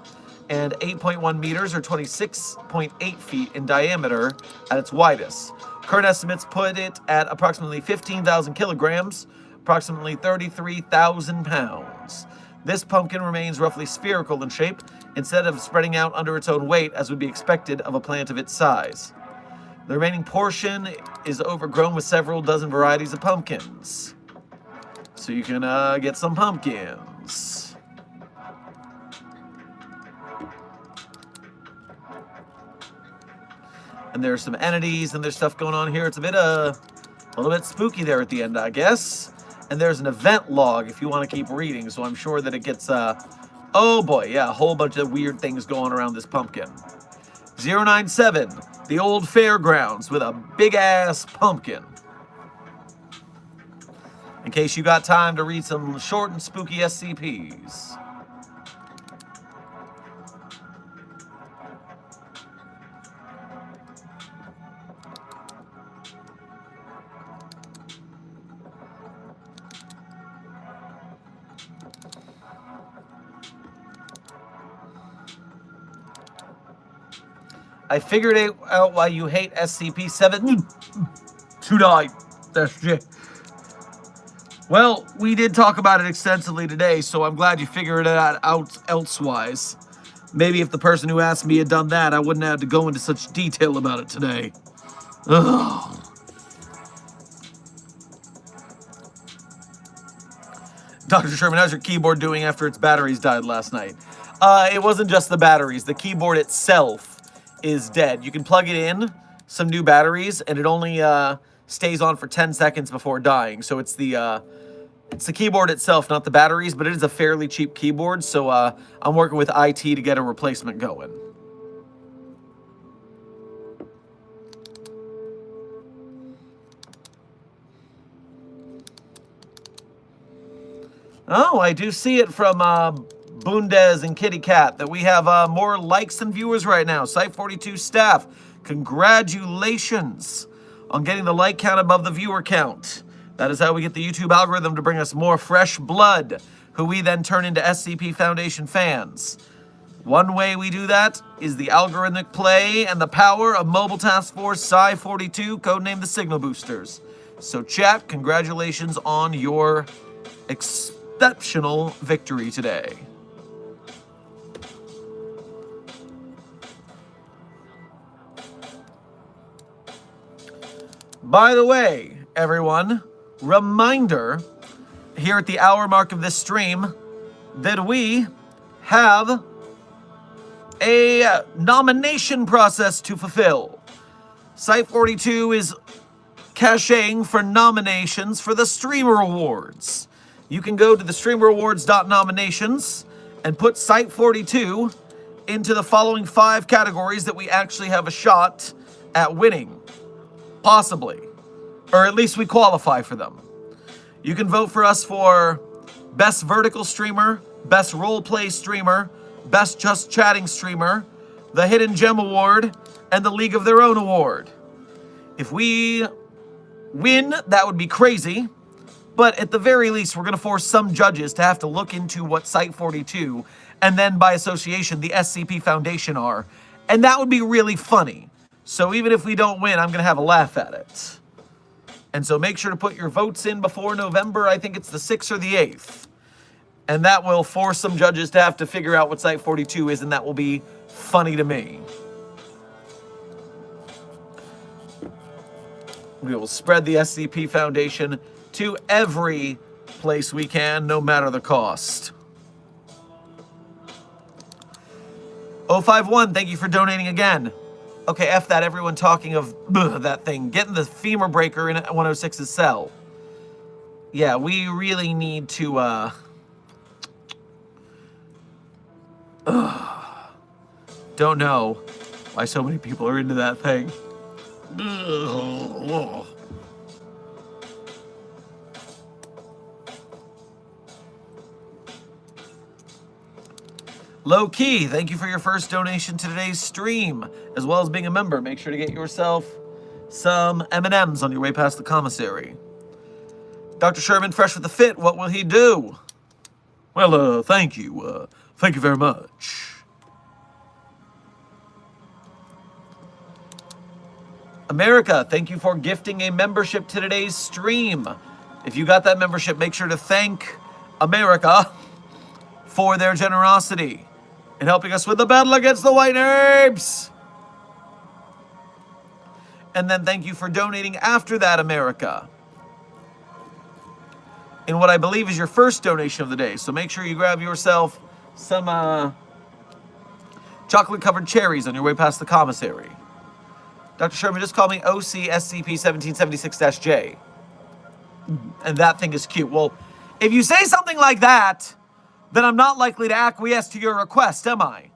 and 8.1 meters, or 26.8 feet in diameter at its widest. Current estimates put it at approximately 15,000 kilograms, approximately 33,000 pounds. This pumpkin remains roughly spherical in shape, instead of spreading out under its own weight as would be expected of a plant of its size. The remaining portion is overgrown with several dozen varieties of pumpkins. So you can get some pumpkins. And there's some entities and there's stuff going on here. It's a little bit spooky there at the end, I guess. And there's an event log if you want to keep reading. So I'm sure that it gets, oh boy, yeah, a whole bunch of weird things going around this pumpkin. 097, the old fairgrounds with a big-ass pumpkin. In case you got time to read some short and spooky SCPs. I figured out why you hate SCP-7 tonight. That's shit. Well, we did talk about it extensively today, so I'm glad you figured it out elsewise. Maybe if the person who asked me had done that, I wouldn't have to go into such detail about it today. Ugh. Dr. Sherman, how's your keyboard doing after its batteries died last night? It wasn't just the batteries. The keyboard itself is dead. You can plug it in, some new batteries, and it only stays on for 10 seconds before dying. So it's the keyboard itself, not the batteries, but it is a fairly cheap keyboard, so I'm working with IT to get a replacement going. Oh, I do see it from Boondez and Kitty Cat that we have more likes than viewers right now. Site42 staff, congratulations on getting the like count above the viewer count. That is how we get the YouTube algorithm to bring us more fresh blood, who we then turn into SCP Foundation fans. One way we do that is the algorithmic play and the power of Mobile Task Force Sci-42, codenamed the Signal Boosters. So chat, congratulations on your exceptional victory today. By the way, everyone, reminder here at the hour mark of this stream that we have a nomination process to fulfill. Site42 is caching for nominations for the Streamer Awards. You can go to the streamerawards.nominations and put Site42 into the following 5 categories that we actually have a shot at winning. Possibly. Or at least we qualify for them. You can vote for us for Best Vertical Streamer, Best Roleplay Streamer, Best Just Chatting Streamer, the Hidden Gem Award, and the League of Their Own Award. If we win, that would be crazy, but at the very least, we're going to force some judges to have to look into what Site42, and then by association, the SCP Foundation are, and that would be really funny. So even if we don't win, I'm going to have a laugh at it. And so make sure to put your votes in before November. I think it's the 6th or the 8th. And that will force some judges to have to figure out what Site 42 is, and that will be funny to me. We will spread the SCP Foundation to every place we can, no matter the cost. O5-1, thank you for donating again. Okay, F that, everyone talking of that thing. Getting the femur breaker in 106's cell. Yeah, we really need to, don't know why so many people are into that thing. Low Key, thank you for your first donation to today's stream, as well as being a member. Make sure to get yourself some M&Ms on your way past the commissary. Dr. Sherman, fresh with the fit, what will he do? Well, thank you. Thank you very much. America, thank you for gifting a membership to today's stream. If you got that membership, make sure to thank America for their generosity in helping us with the battle against the white apes. And then thank you for donating after that, America, in what I believe is your first donation of the day. So make sure you grab yourself some chocolate-covered cherries on your way past the commissary. Dr. Sherman, just call me OC SCP-1776-J. And that thing is cute. Well, if you say something like that, then I'm not likely to acquiesce to your request, am I?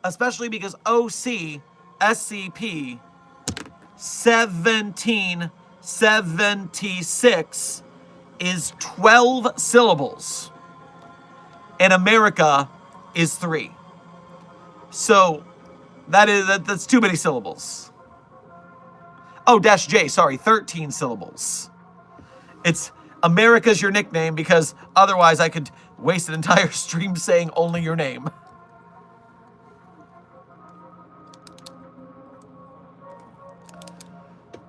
Especially because OC SCP-1776 is 12 syllables. And America is 3. So that's too many syllables. Oh, -J, sorry, 13 syllables. It's America's your nickname because otherwise I could waste an entire stream saying only your name.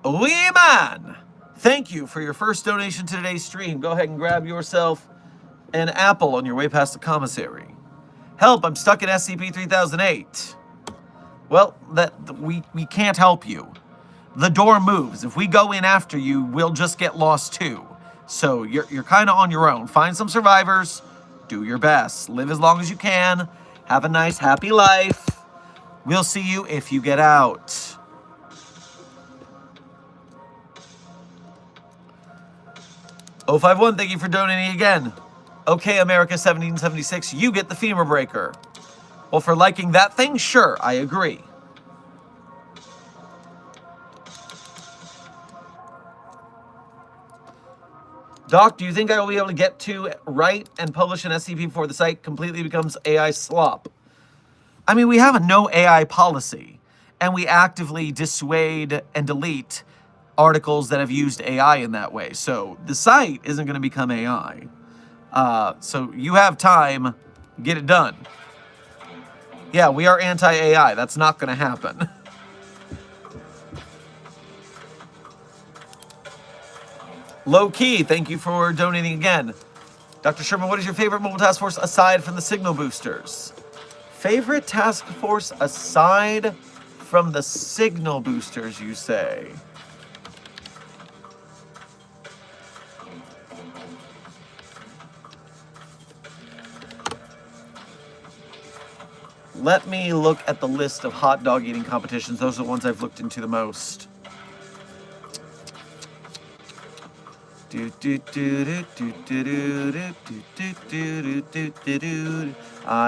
Leeman, thank you for your first donation to today's stream. Go ahead and grab yourself an apple on your way past the commissary. Help, I'm stuck in SCP-3008. Well, we can't help you. The door moves. If we go in after you, we'll just get lost too. So you're kind of on your own. Find some survivors. Do your best. Live as long as you can. Have a nice, happy life. We'll see you if you get out. O5-1, thank you for donating again. Okay, America 1776, you get the femur breaker. Well, for liking that thing, sure, I agree. Doc, do you think I will be able to get to write and publish an SCP before the site completely becomes AI slop? I mean, we have a no AI policy, and we actively dissuade and delete articles that have used AI in that way. So the site isn't going to become AI. So you have time, get it done. Yeah, we are anti-AI. That's not going to happen. Low Key, thank you for donating again. Dr. Sherman, what is your favorite mobile task force aside from the signal boosters? Favorite task force aside from the signal boosters, you say? Let me look at the list of hot dog eating competitions. Those are the ones I've looked into the most. I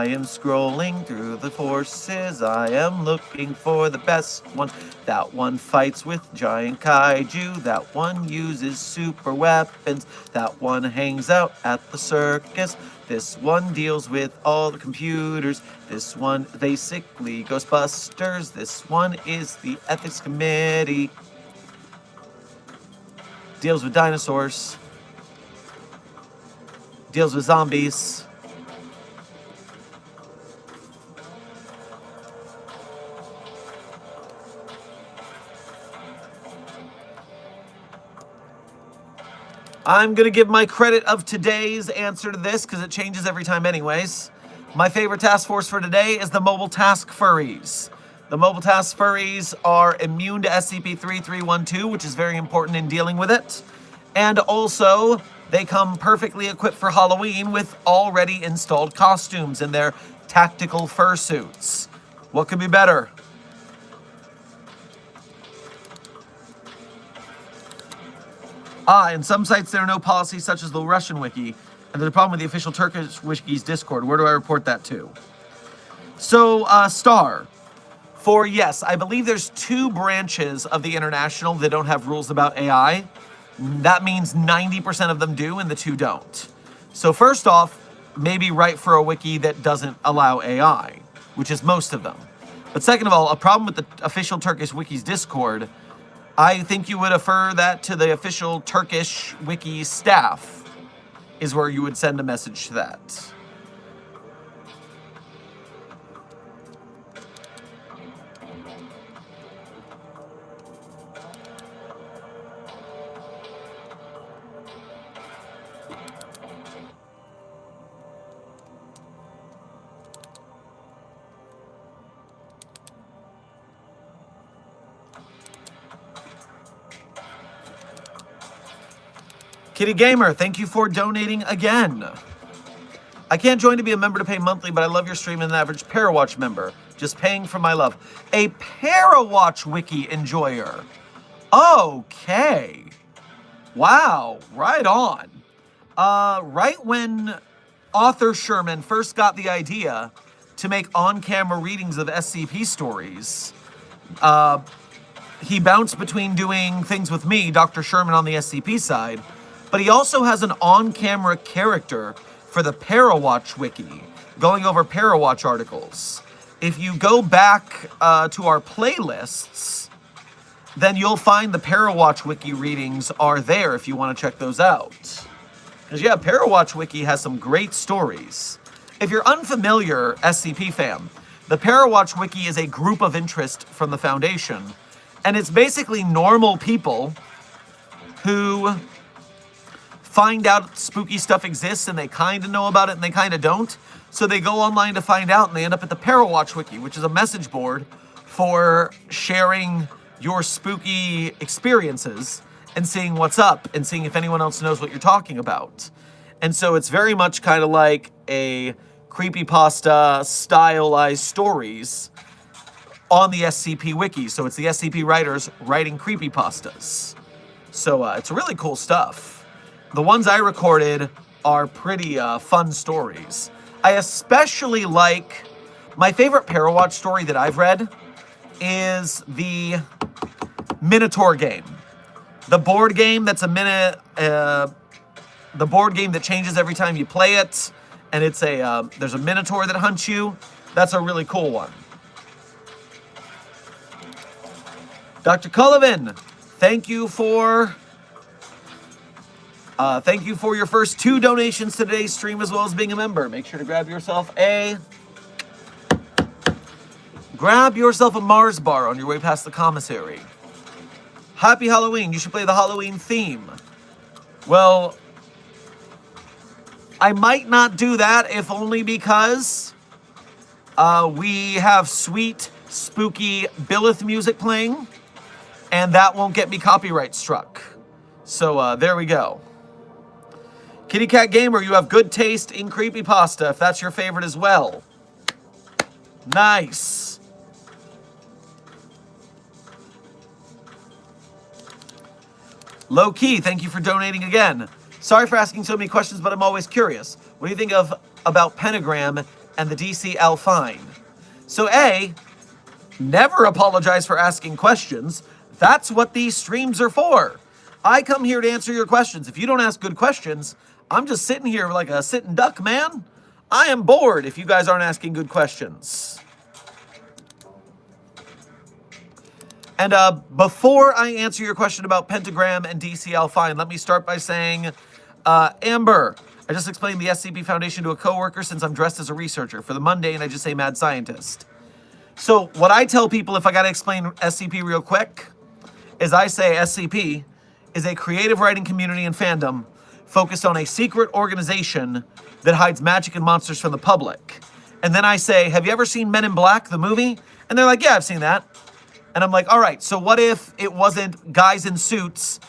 am scrolling through the forces. I am looking for the best one. That one fights with giant kaiju. That one uses super weapons. That one hangs out at the circus. This one deals with all the computers. This one basically Ghostbusters. This one is the ethics committee. Deals with dinosaurs. Deals with zombies. I'm going to give my credit of today's answer to this because it changes every time anyways. My favorite task force for today is the Mobile Task Furries. The Mobile Task Furries are immune to SCP-3312, which is very important in dealing with it. And also, they come perfectly equipped for Halloween with already installed costumes in their tactical fursuits. What could be better? In some sites there are no policies such as the Russian wiki, and there's a problem with the official Turkish wiki's Discord. Where do I report that to? So, Star. For, yes, I believe there's 2 branches of the International that don't have rules about AI. That means 90% of them do, and the 2 don't. So first off, maybe write for a wiki that doesn't allow AI, which is most of them. But second of all, a problem with the official Turkish wiki's Discord, I think you would refer that to the official Turkish wiki staff, is where you would send a message to that. Kitty Gamer, thank you for donating again. I can't join to be a member to pay monthly, but I love your stream and an average Parawatch member. Just paying for my love. A Parawatch wiki enjoyer. Okay. Wow, right on. Right when author Sherman first got the idea to make on-camera readings of SCP stories, he bounced between doing things with me, Dr. Sherman, on the SCP side, but he also has an on-camera character for the Parawatch wiki, going over Parawatch articles. If you go back to our playlists, then you'll find the Parawatch wiki readings are there if you want to check those out. Because yeah, Parawatch wiki has some great stories. If you're unfamiliar, SCP fam, the Parawatch wiki is a group of interest from the Foundation, and it's basically normal people who find out spooky stuff exists and they kind of know about it and they kind of don't. So they go online to find out and they end up at the Parawatch wiki, which is a message board for sharing your spooky experiences and seeing what's up and seeing if anyone else knows what you're talking about. And so it's very much kind of like a creepypasta stylized stories on the SCP wiki. So it's the SCP writers writing creepypastas. So it's really cool stuff. The ones I recorded are pretty fun stories. I especially like, my favorite Parawatch story that I've read is the Minotaur game. The board game that's the board game that changes every time you play it, and it's there's a Minotaur that hunts you. That's a really cool one. Dr. Cullivan, thank you for your first 2 donations to today's stream, as well as being a member. Make sure to grab yourself a Mars bar on your way past the commissary. Happy Halloween. You should play the Halloween theme. Well, I might not do that, if only because we have sweet, spooky Billith music playing, and that won't get me copyright struck. So there we go. Kitty Cat Gamer, you have good taste in creepypasta, if that's your favorite as well. Nice. Low Key, thank you for donating again. Sorry for asking so many questions, but I'm always curious. What do you think about Pentagram and the DCL fine? So A, never apologize for asking questions. That's what these streams are for. I come here to answer your questions. If you don't ask good questions, I'm just sitting here like a sitting duck, man. I am bored if you guys aren't asking good questions. And before I answer your question about Pentagram and DCL fine, let me start by saying, Amber, I just explained the SCP Foundation to a coworker since I'm dressed as a researcher. For the mundane, I just say mad scientist. So what I tell people if I gotta explain SCP real quick is I say SCP is a creative writing community and fandom focused on a secret organization that hides magic and monsters from the public. And then I say, have you ever seen Men in Black, the movie? And they're like, yeah, I've seen that. And I'm like, all right, so what if it wasn't guys in suits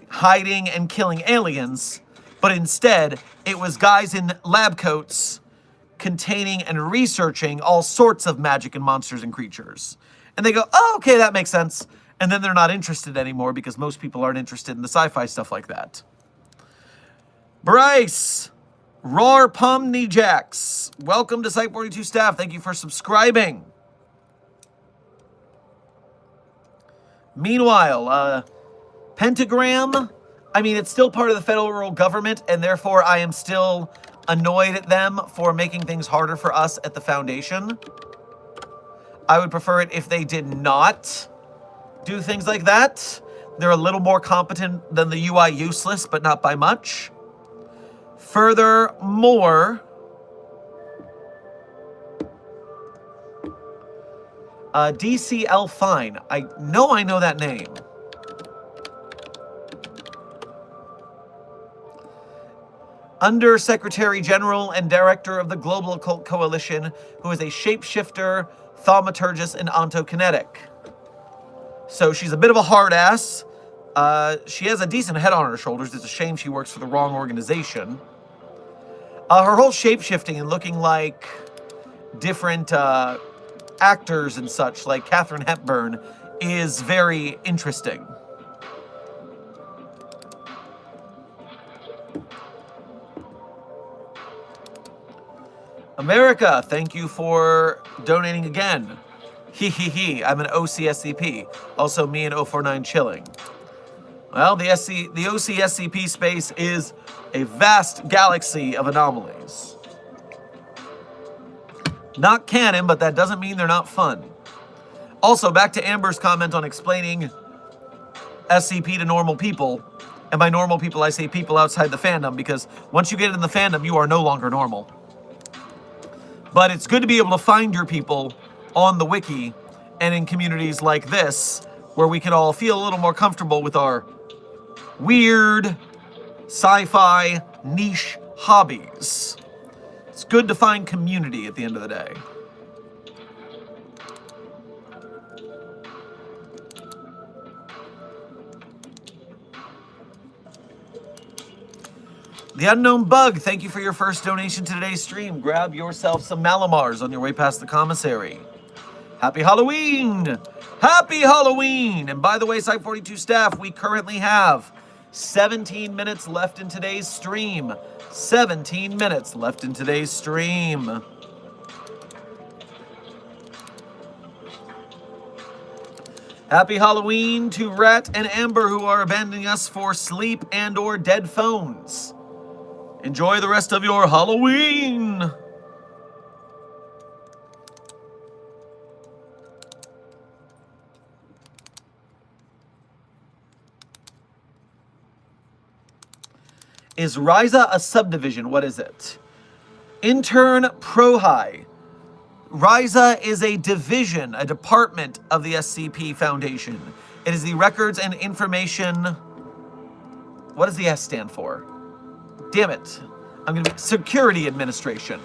hiding and killing aliens, but instead it was guys in lab coats containing and researching all sorts of magic and monsters and creatures? And they go, oh, okay, that makes sense. And then they're not interested anymore because most people aren't interested in the sci-fi stuff like that. Bryce, Roar Pomni Jax, welcome to Site 42 staff. Thank you for subscribing. Meanwhile, Pentagram, I mean, it's still part of the federal government, and therefore I am still annoyed at them for making things harder for us at the Foundation. I would prefer it if they did not do things like that. They're a little more competent than the UI useless, but not by much. Furthermore, DCL Fine. I know that name. Under Secretary General and Director of the Global Occult Coalition, who is a shapeshifter, thaumaturgist, and ontokinetic. So she's a bit of a hard ass. She has a decent head on her shoulders. It's a shame she works for the wrong organization. Her whole shapeshifting and looking like different actors and such, like Katharine Hepburn, is very interesting. America, thank you for donating again. I'm an OCSCP. Also, me and O5-7 chilling. Well, the OCSCP space is a vast galaxy of anomalies. Not canon, but that doesn't mean they're not fun. Also, back to Amber's comment on explaining SCP to normal people. And by normal people, I say people outside the fandom, because once you get in the fandom, you are no longer normal. But it's good to be able to find your people on the wiki and in communities like this, where we can all feel a little more comfortable with our weird sci-fi niche hobbies. It's good to find community at the end of the day. The Unknown Bug, thank you for your first donation to today's stream. Grab yourself some Malamars on your way past the commissary. Happy Halloween! Happy Halloween! And by the way, Site 42 staff, we currently have 17 minutes left in today's stream. 17 minutes left in today's stream. Happy Halloween to Rat and Amber, who are abandoning us for sleep and or dead phones. Enjoy the rest of your Halloween! Is Ryza a subdivision? What is it? Intern Pro High. Ryza is a division, a department of the SCP Foundation. It is the Records and Information... What does the S stand for? Damn it. I'm going to be Security Administration.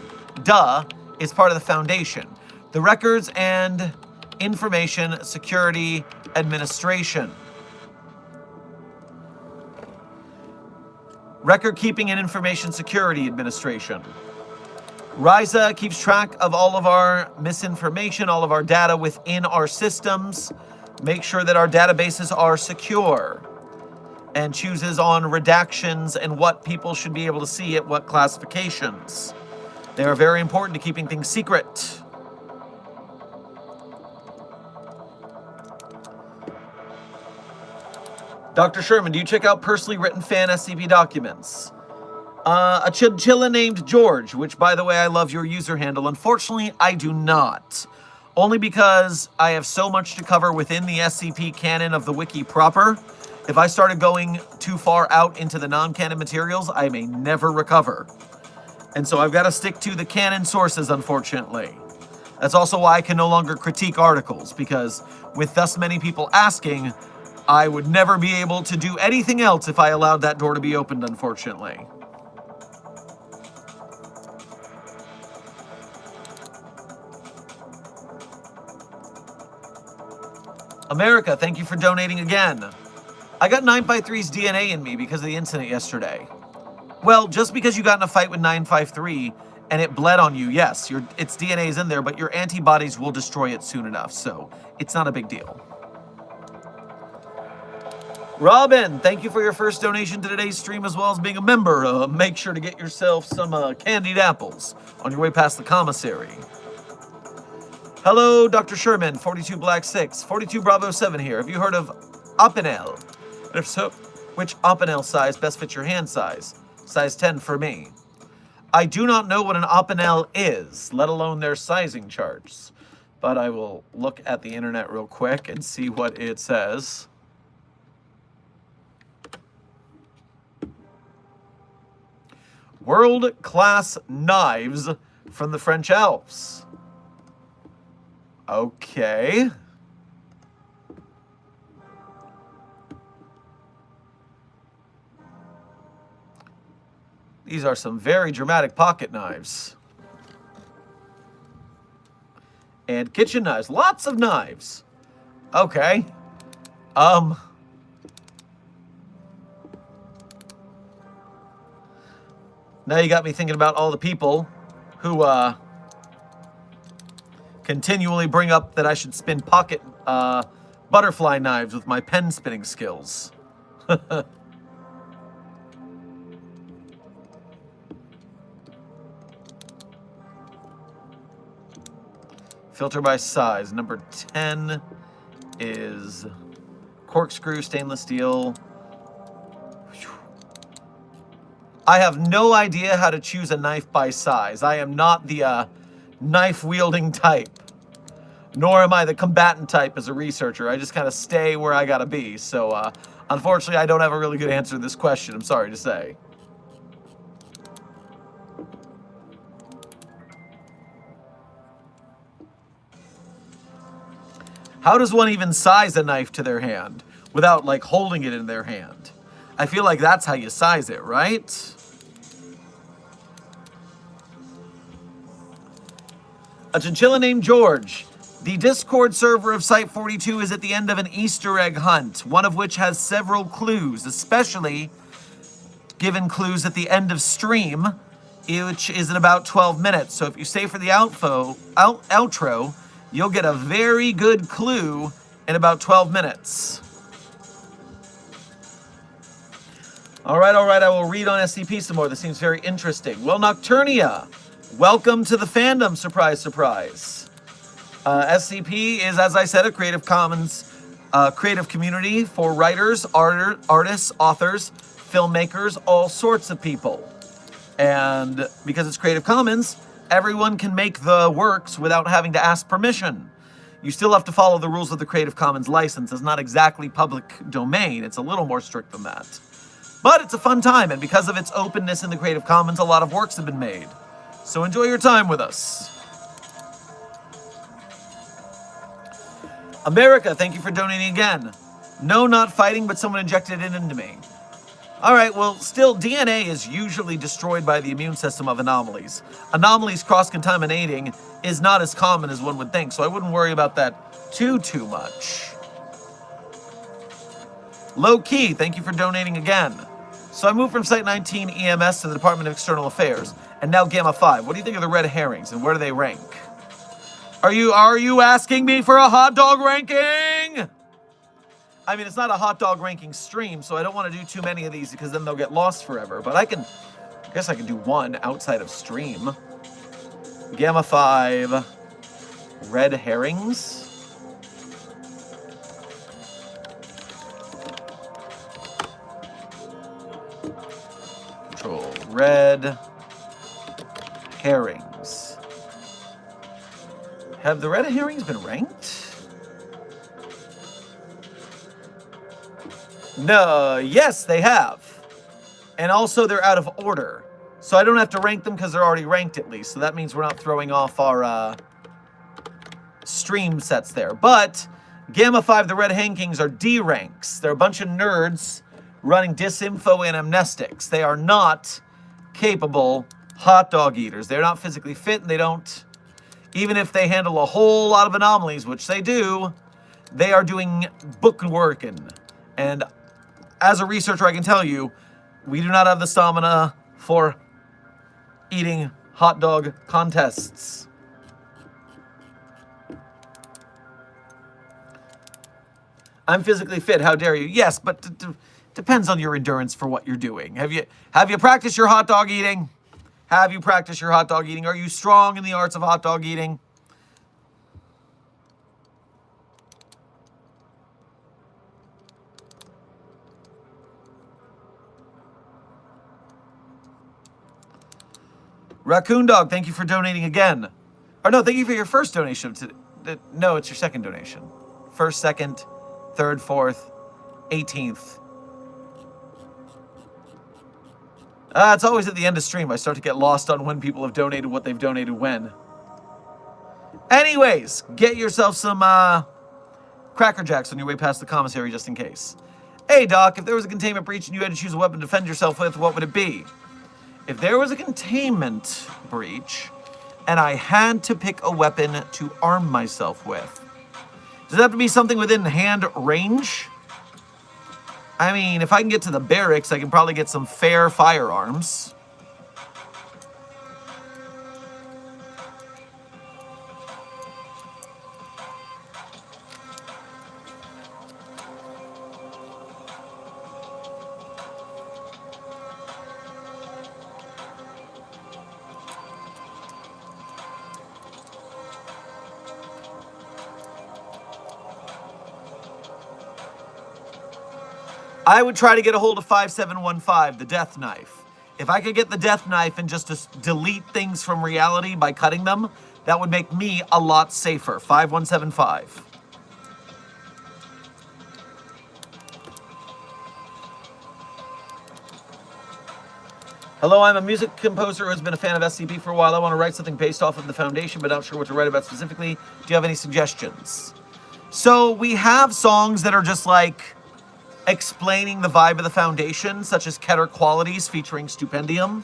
Duh, is part of the Foundation. The Records and Information Security Administration. Record Keeping and Information Security Administration. Ryza keeps track of all of our misinformation, all of our data within our systems, make sure that our databases are secure, and chooses on redactions and what people should be able to see at what classifications. They are very important to keeping things secret. Dr. Sherman, do you check out personally written fan SCP documents? A chinchilla named George, which, by the way, I love your user handle. Unfortunately, I do not. Only because I have so much to cover within the SCP canon of the wiki proper. If I started going too far out into the non-canon materials, I may never recover. And so I've got to stick to the canon sources, unfortunately. That's also why I can no longer critique articles, because with thus many people asking, I would never be able to do anything else if I allowed that door to be opened, unfortunately. America, thank you for donating again. I got 953's DNA in me because of the incident yesterday. Well, just because you got in a fight with 953 and it bled on you, yes, its DNA is in there, but your antibodies will destroy it soon enough, so it's not a big deal. Robin, thank you for your first donation to today's stream as well as being a member. Make sure to get yourself some candied apples on your way past the commissary. Hello, Dr. Sherman, 42 Black 6, 42 Bravo 7 here. Have you heard of Opinel? And if so, which Opinel size best fits your hand size? Size 10 for me. I do not know what an Opinel is, let alone their sizing charts. But I will look at the internet real quick and see what it says. World-class knives from the French Alps. Okay. These are some very dramatic pocket knives. And kitchen knives. Lots of knives. Okay. Now you got me thinking about all the people who, continually bring up that I should spin pocket butterfly knives with my pen spinning skills. Filter by size. Number 10 is corkscrew stainless steel. I have no idea how to choose a knife by size. I am not the knife-wielding type, nor am I the combatant type as a researcher. I just kind of stay where I gotta be. So, unfortunately, I don't have a really good answer to this question, I'm sorry to say. How does one even size a knife to their hand without, like, holding it in their hand? I feel like that's how you size it, right? A chinchilla named George. The Discord server of Site42 is at the end of an Easter egg hunt, one of which has several clues, especially given clues at the end of stream, which is in about 12 minutes. So if you stay for the outro, you'll get a very good clue in about 12 minutes. All right, I will read on SCP some more. This seems very interesting. Well, Nocturnia, welcome to the fandom, surprise, surprise. SCP is, as I said, a Creative Commons creative community for writers, artists, authors, filmmakers, all sorts of people. And because it's Creative Commons, everyone can make the works without having to ask permission. You still have to follow the rules of the Creative Commons license. It's not exactly public domain. It's a little more strict than that. But it's a fun time, and because of its openness in the Creative Commons, a lot of works have been made. So enjoy your time with us. America, thank you for donating again. No, not fighting, but someone injected it into me. All right, well, still, DNA is usually destroyed by the immune system of anomalies. Anomalies cross-contaminating is not as common as one would think, so I wouldn't worry about that too much. Low Key, thank you for donating again. So I moved from Site 19 EMS to the Department of External Affairs, and now Gamma 5. What do you think of the red herrings, and where do they rank? Are you asking me for a hot dog ranking? I mean, it's not a hot dog ranking stream, so I don't want to do too many of these because then they'll get lost forever. But I guess I can do one outside of stream. Gamma 5, red herrings. Control red herrings. Have the red herrings been ranked? No, yes, they have. And also they're out of order. So I don't have to rank them because they're already ranked at least. So that means we're not throwing off our stream sets there. But Gamma 5, the Red Hand Kings, are D ranks. They're a bunch of nerds running disinfo and amnestics. They are not capable hot dog eaters. They're not physically fit, and they don't, even if they handle a whole lot of anomalies, which they do, they are doing book working. And as a researcher, I can tell you, we do not have the stamina for eating hot dog contests. I'm physically fit, how dare you? Yes, but depends on your endurance for what you're doing. Have you practiced your hot dog eating? Have you practiced your hot dog eating? Are you strong in the arts of hot dog eating? Raccoon Dog, thank you for donating again. Or no, thank you for your first donation. No, it's your second donation. First, second, third, fourth, 18th. It's always at the end of stream. I start to get lost on when people have donated, what they've donated when. Anyways, get yourself some Cracker Jacks on your way past the commissary just in case. Hey, Doc, if there was a containment breach and you had to choose a weapon to defend yourself with, what would it be? If there was a containment breach and I had to pick a weapon to arm myself with, does it have to be something within hand range? I mean, if I can get to the barracks, I can probably get some fair firearms. I would try to get a hold of 5715, the death knife. If I could get the death knife and just to delete things from reality by cutting them, that would make me a lot safer. 5175. Hello, I'm a music composer who has been a fan of SCP for a while. I want to write something based off of the Foundation, but not sure what to write about specifically. Do you have any suggestions? So we have songs that are just like explaining the vibe of the Foundation, such as Keter Qualities featuring Stupendium.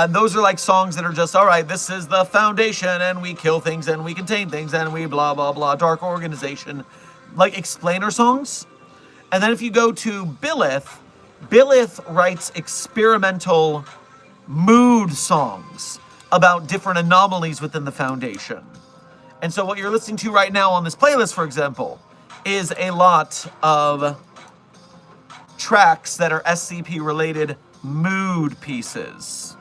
Those are like songs that are just, all right, this is the Foundation, and we kill things, and we contain things, and we blah, blah, blah, dark organization. Like explainer songs. And then if you go to Billith, Billith writes experimental mood songs about different anomalies within the Foundation. And so what you're listening to right now on this playlist, for example, is a lot of tracks that are SCP-related mood pieces.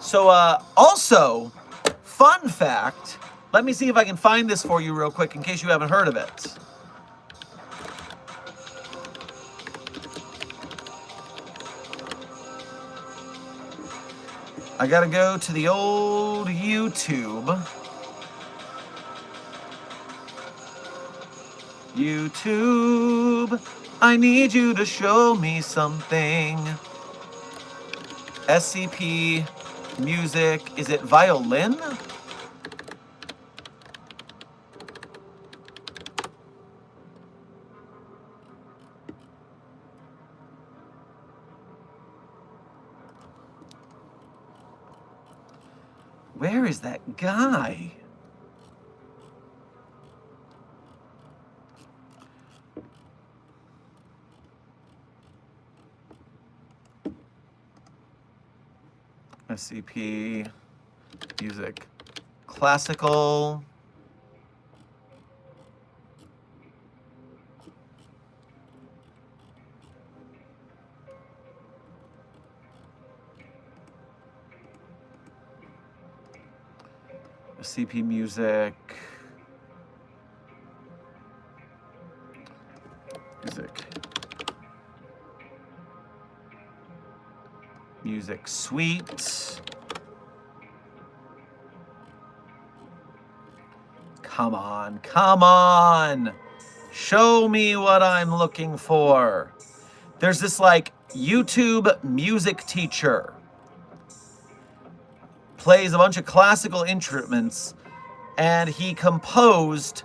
So, also, fun fact, let me see if I can find this for you real quick in case you haven't heard of it. I gotta go to the old YouTube. YouTube, I need you to show me something. SCP music, is it violin? Where is that guy? SCP, music, classical. SCP music. Music suite. Come on, come on. Show me what I'm looking for. There's this like YouTube music teacher. Plays a bunch of classical instruments and he composed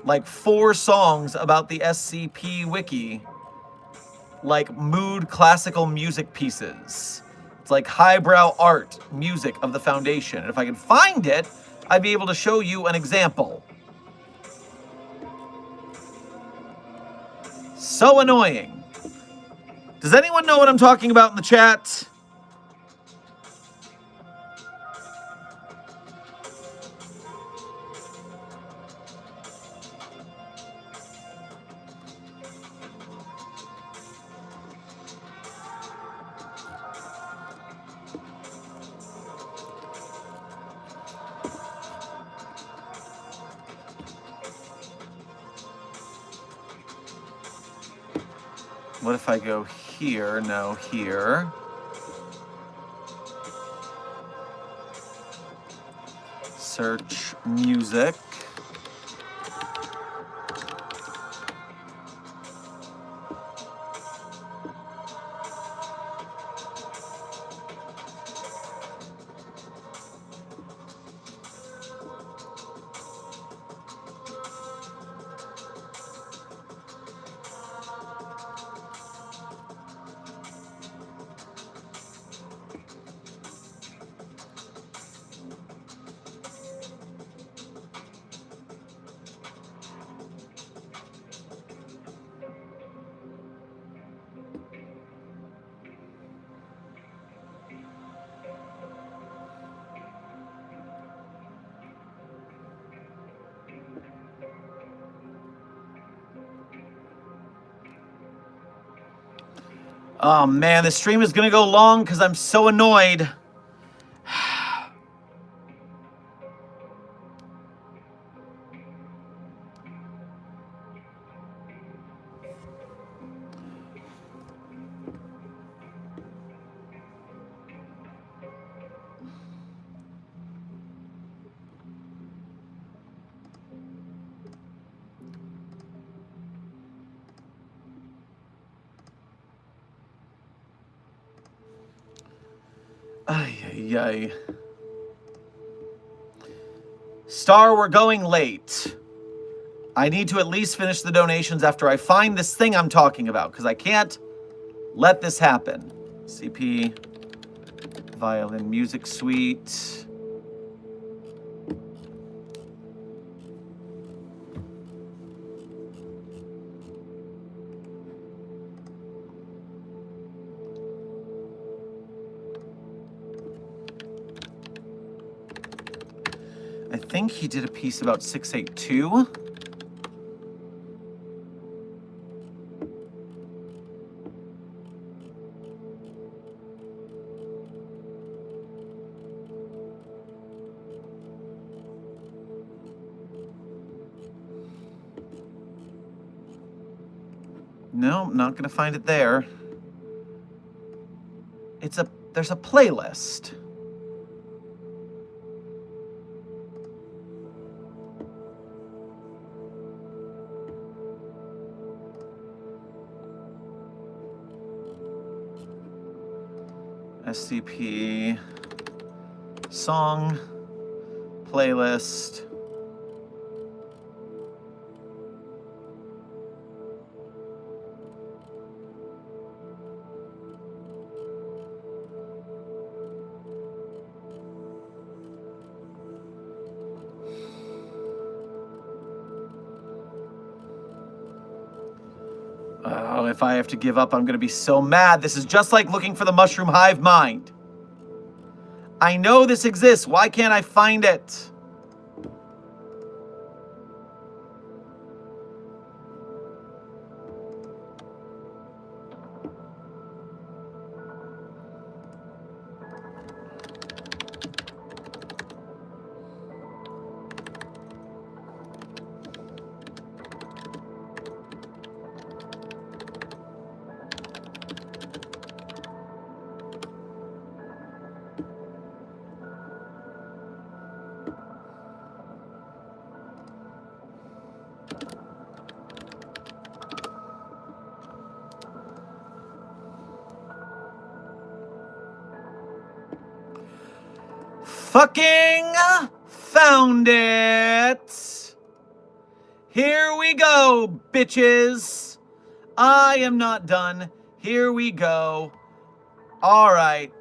like 4 songs about the SCP Wiki, like mood classical music pieces. It's like highbrow art music of the Foundation. And if I can find it, I'd be able to show you an example. So annoying. Does anyone know what I'm talking about in the chat? What if I go here? No, here. Search music. Oh man, this stream is gonna go long because I'm so annoyed. Ay, ay, ay. Star, we're going late. I need to at least finish the donations after I find this thing I'm talking about, because I can't let this happen. CP, Violin Music Suite. I think he did a piece about 682. No, I'm not gonna find it there. There's a playlist. SCP song playlist. Oh, if I have to give up, I'm gonna be so mad. This is just like looking for the mushroom hive mind. I know this exists. Why can't I find it? Fucking Found it! Here we go, bitches! I am not done. Here we go. All right.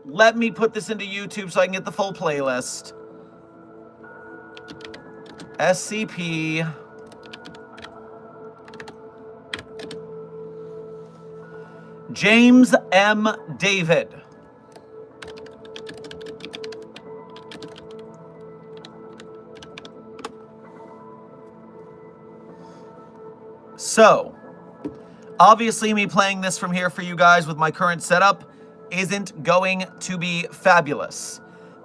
Let me put this into YouTube so I can get the full playlist. SCP. James M. David. So, obviously me playing this from here for you guys with my current setup isn't going to be fabulous.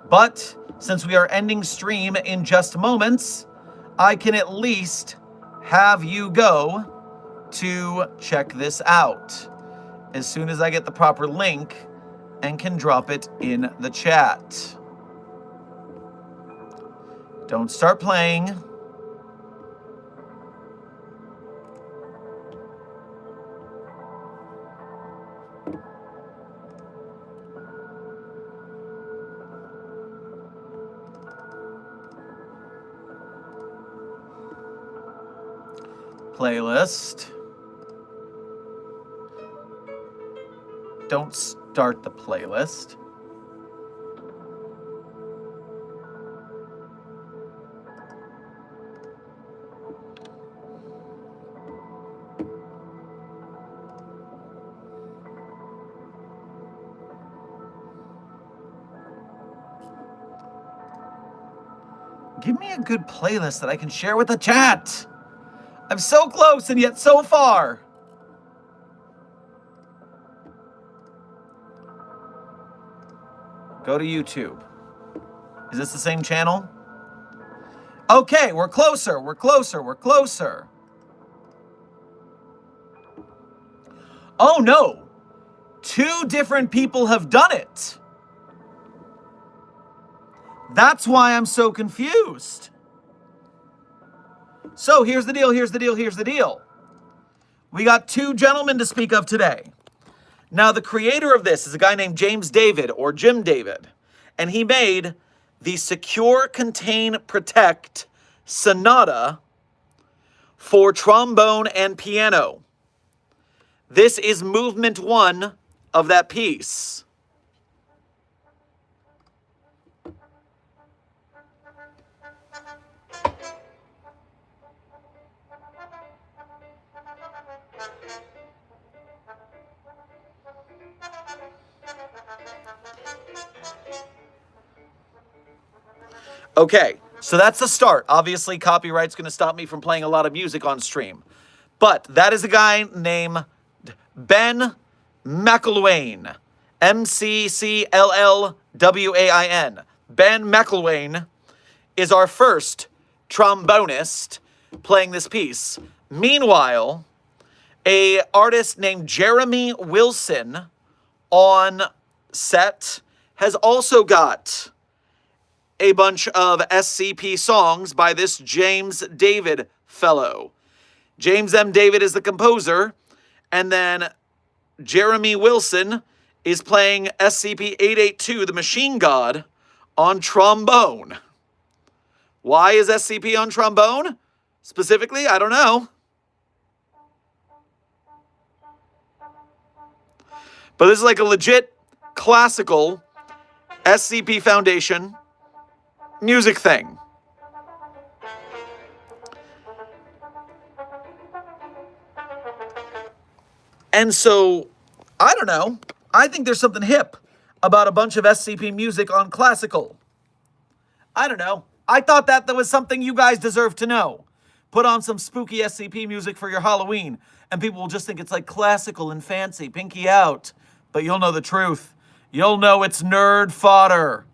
But since we are ending stream in just moments, I can at least have you go to check this out as soon as I get the proper link and can drop it in the chat. Don't start playing. Playlist. Don't start the playlist. Give me a good playlist that I can share with the chat. I'm so close and yet so far. Go to YouTube. Is this the same channel? Okay, we're closer, we're closer, we're closer. Oh no, 2 different people have done it. That's why I'm so confused. So here's the deal, here's the deal, here's the deal. We got 2 gentlemen to speak of today. Now, the creator of this is a guy named James David, or Jim David, and he made the Secure, Contain, Protect Sonata for trombone and piano. This is movement 1 of that piece. Okay, so that's the start. Obviously, copyright's going to stop me from playing a lot of music on stream. But that is a guy named Ben McElwain. M-C-C-L-L-W-A-I-N. Ben McElwain is our first trombonist playing this piece. Meanwhile, an artist named Jeremy Wilson on set has also got a bunch of SCP songs by this James David fellow. James M. David is the composer, and then Jeremy Wilson is playing SCP-882, the Machine God, on trombone. Why is SCP on trombone? Specifically, I don't know. But this is like a legit classical SCP Foundation music thing. And so, I don't know. I think there's something hip about a bunch of SCP music on classical. I don't know. I thought that was something you guys deserve to know. Put on some spooky SCP music for your Halloween, and people will just think it's like classical and fancy, pinky out. But you'll know the truth. You'll know it's nerd fodder.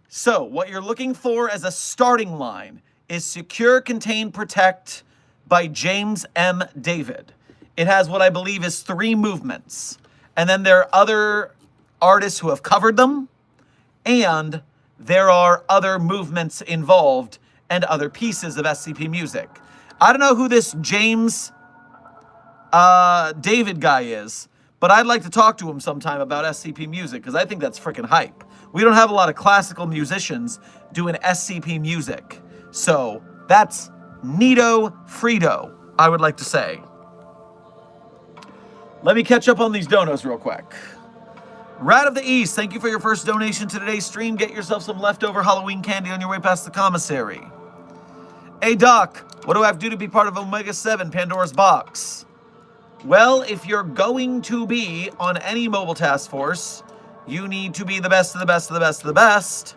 So, what you're looking for as a starting line is Secure, Contain, Protect by James M. David. It has what I believe is 3 movements. And then there are other artists who have covered them, and there are other movements involved and other pieces of SCP music. I don't know who this James David guy is, but I'd like to talk to him sometime about SCP music, because I think that's freaking hype. We don't have a lot of classical musicians doing SCP music. So that's neato Frito, I would like to say. Let me catch up on these donos real quick. Rat of the East, thank you for your first donation to today's stream. Get yourself some leftover Halloween candy on your way past the commissary. Hey Doc, what do I have to do to be part of O5-7 Pandora's Box? Well, if you're going to be on any mobile task force, you need to be the best of the best of the best of the best.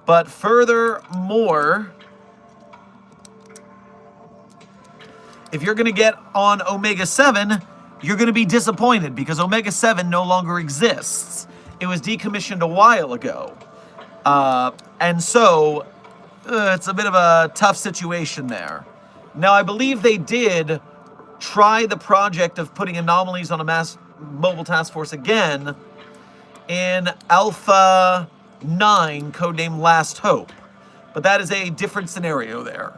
But furthermore, if you're going to get on Omega-7, you're going to be disappointed because Omega-7 no longer exists. It was decommissioned a while ago. And so it's a bit of a tough situation there. Now, I believe they did try the project of putting anomalies on a mass mobile task force again in Alpha 9, codename Last Hope. But that is a different scenario there.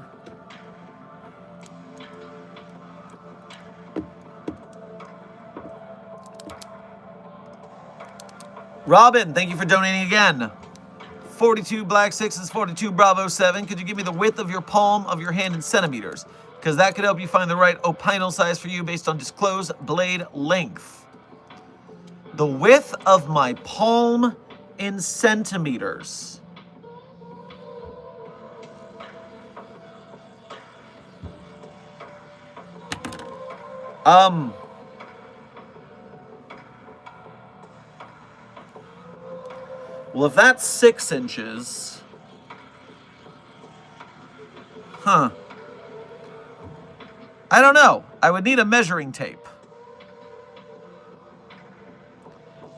Robin, thank you for donating again. 42 Black 6s, 42 Bravo 7. Could you give me the width of your palm of your hand in centimeters? Because that could help you find the right opinal size for you based on disclosed blade length. The width of my palm in centimeters. Well, if that's 6 inches... I don't know. I would need a measuring tape.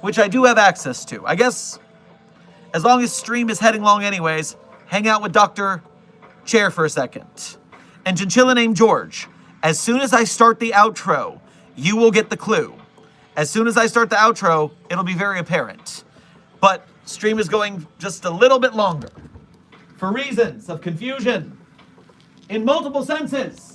Which I do have access to. I guess, as long as stream is heading long anyways, hang out with Dr. Chair for a second. And Chinchilla named George, as soon as I start the outro, you will get the clue. As soon as I start the outro, it'll be very apparent. But stream is going just a little bit longer. For reasons of confusion. In multiple senses.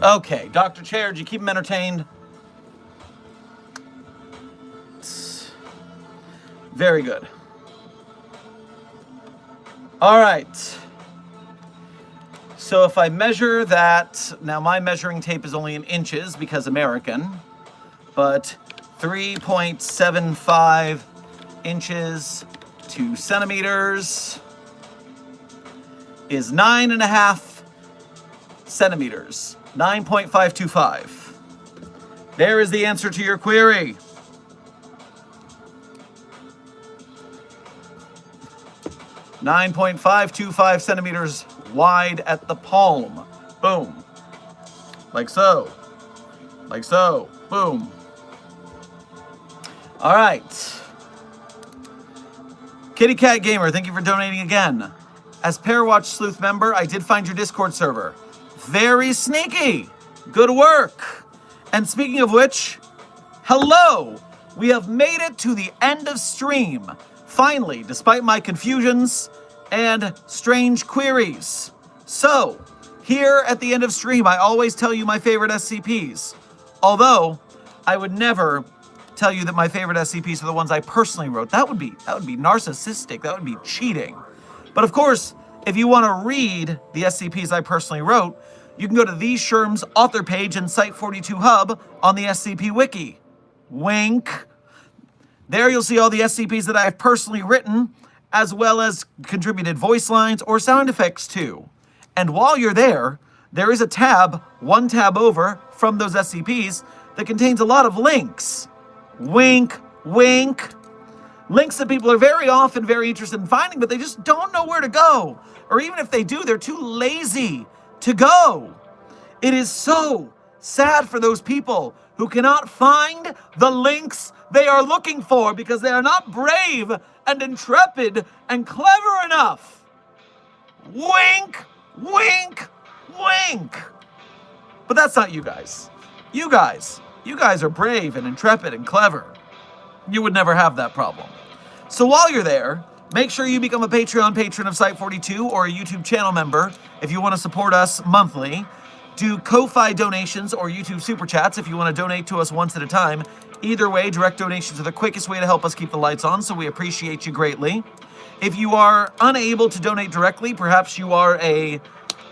Okay, Dr. Chair, did you keep him entertained? Very good. All right. So if I measure that, now my measuring tape is only in inches because American, but 3.75 inches to centimeters is 9.5 centimeters. 9.525. There is the answer to your query. .525 centimeters wide at the palm. Boom. Like so. Like so. Boom. All right. Kitty Cat Gamer, thank you for donating again. As Pairwatch Sleuth member, I did find your Discord server. Very sneaky. Good work. And speaking of which, hello. We have made it to the end of stream. Finally, despite my confusions and strange queries. So, here at the end of stream, I always tell you my favorite SCPs. Although, I would never tell you that my favorite SCPs are the ones I personally wrote. That would be narcissistic. That would be cheating. But of course, if you want to read the SCPs I personally wrote, you can go to These Sherm's author page in Site 42 Hub on the SCP Wiki. Wink. There you'll see all the SCPs that I have personally written, as well as contributed voice lines or sound effects to. And while you're there, there is a tab, one tab over from those SCPs, that contains a lot of links. Wink, wink. Links that people are very often very interested in finding, but they just don't know where to go. Or even if they do, they're too lazy to go. It is so sad for those people who cannot find the links they are looking for because they are not brave and intrepid and clever enough. Wink, wink, wink. But that's not you guys. You guys are brave and intrepid and clever. You would never have that problem. So while you're there, make sure you become a Patreon patron of Site 42 or a YouTube channel member if you want to support us monthly. Do Ko-Fi donations or YouTube Super Chats if you want to donate to us once at a time. Either way, direct donations are the quickest way to help us keep the lights on, so we appreciate you greatly. If you are unable to donate directly, perhaps you are a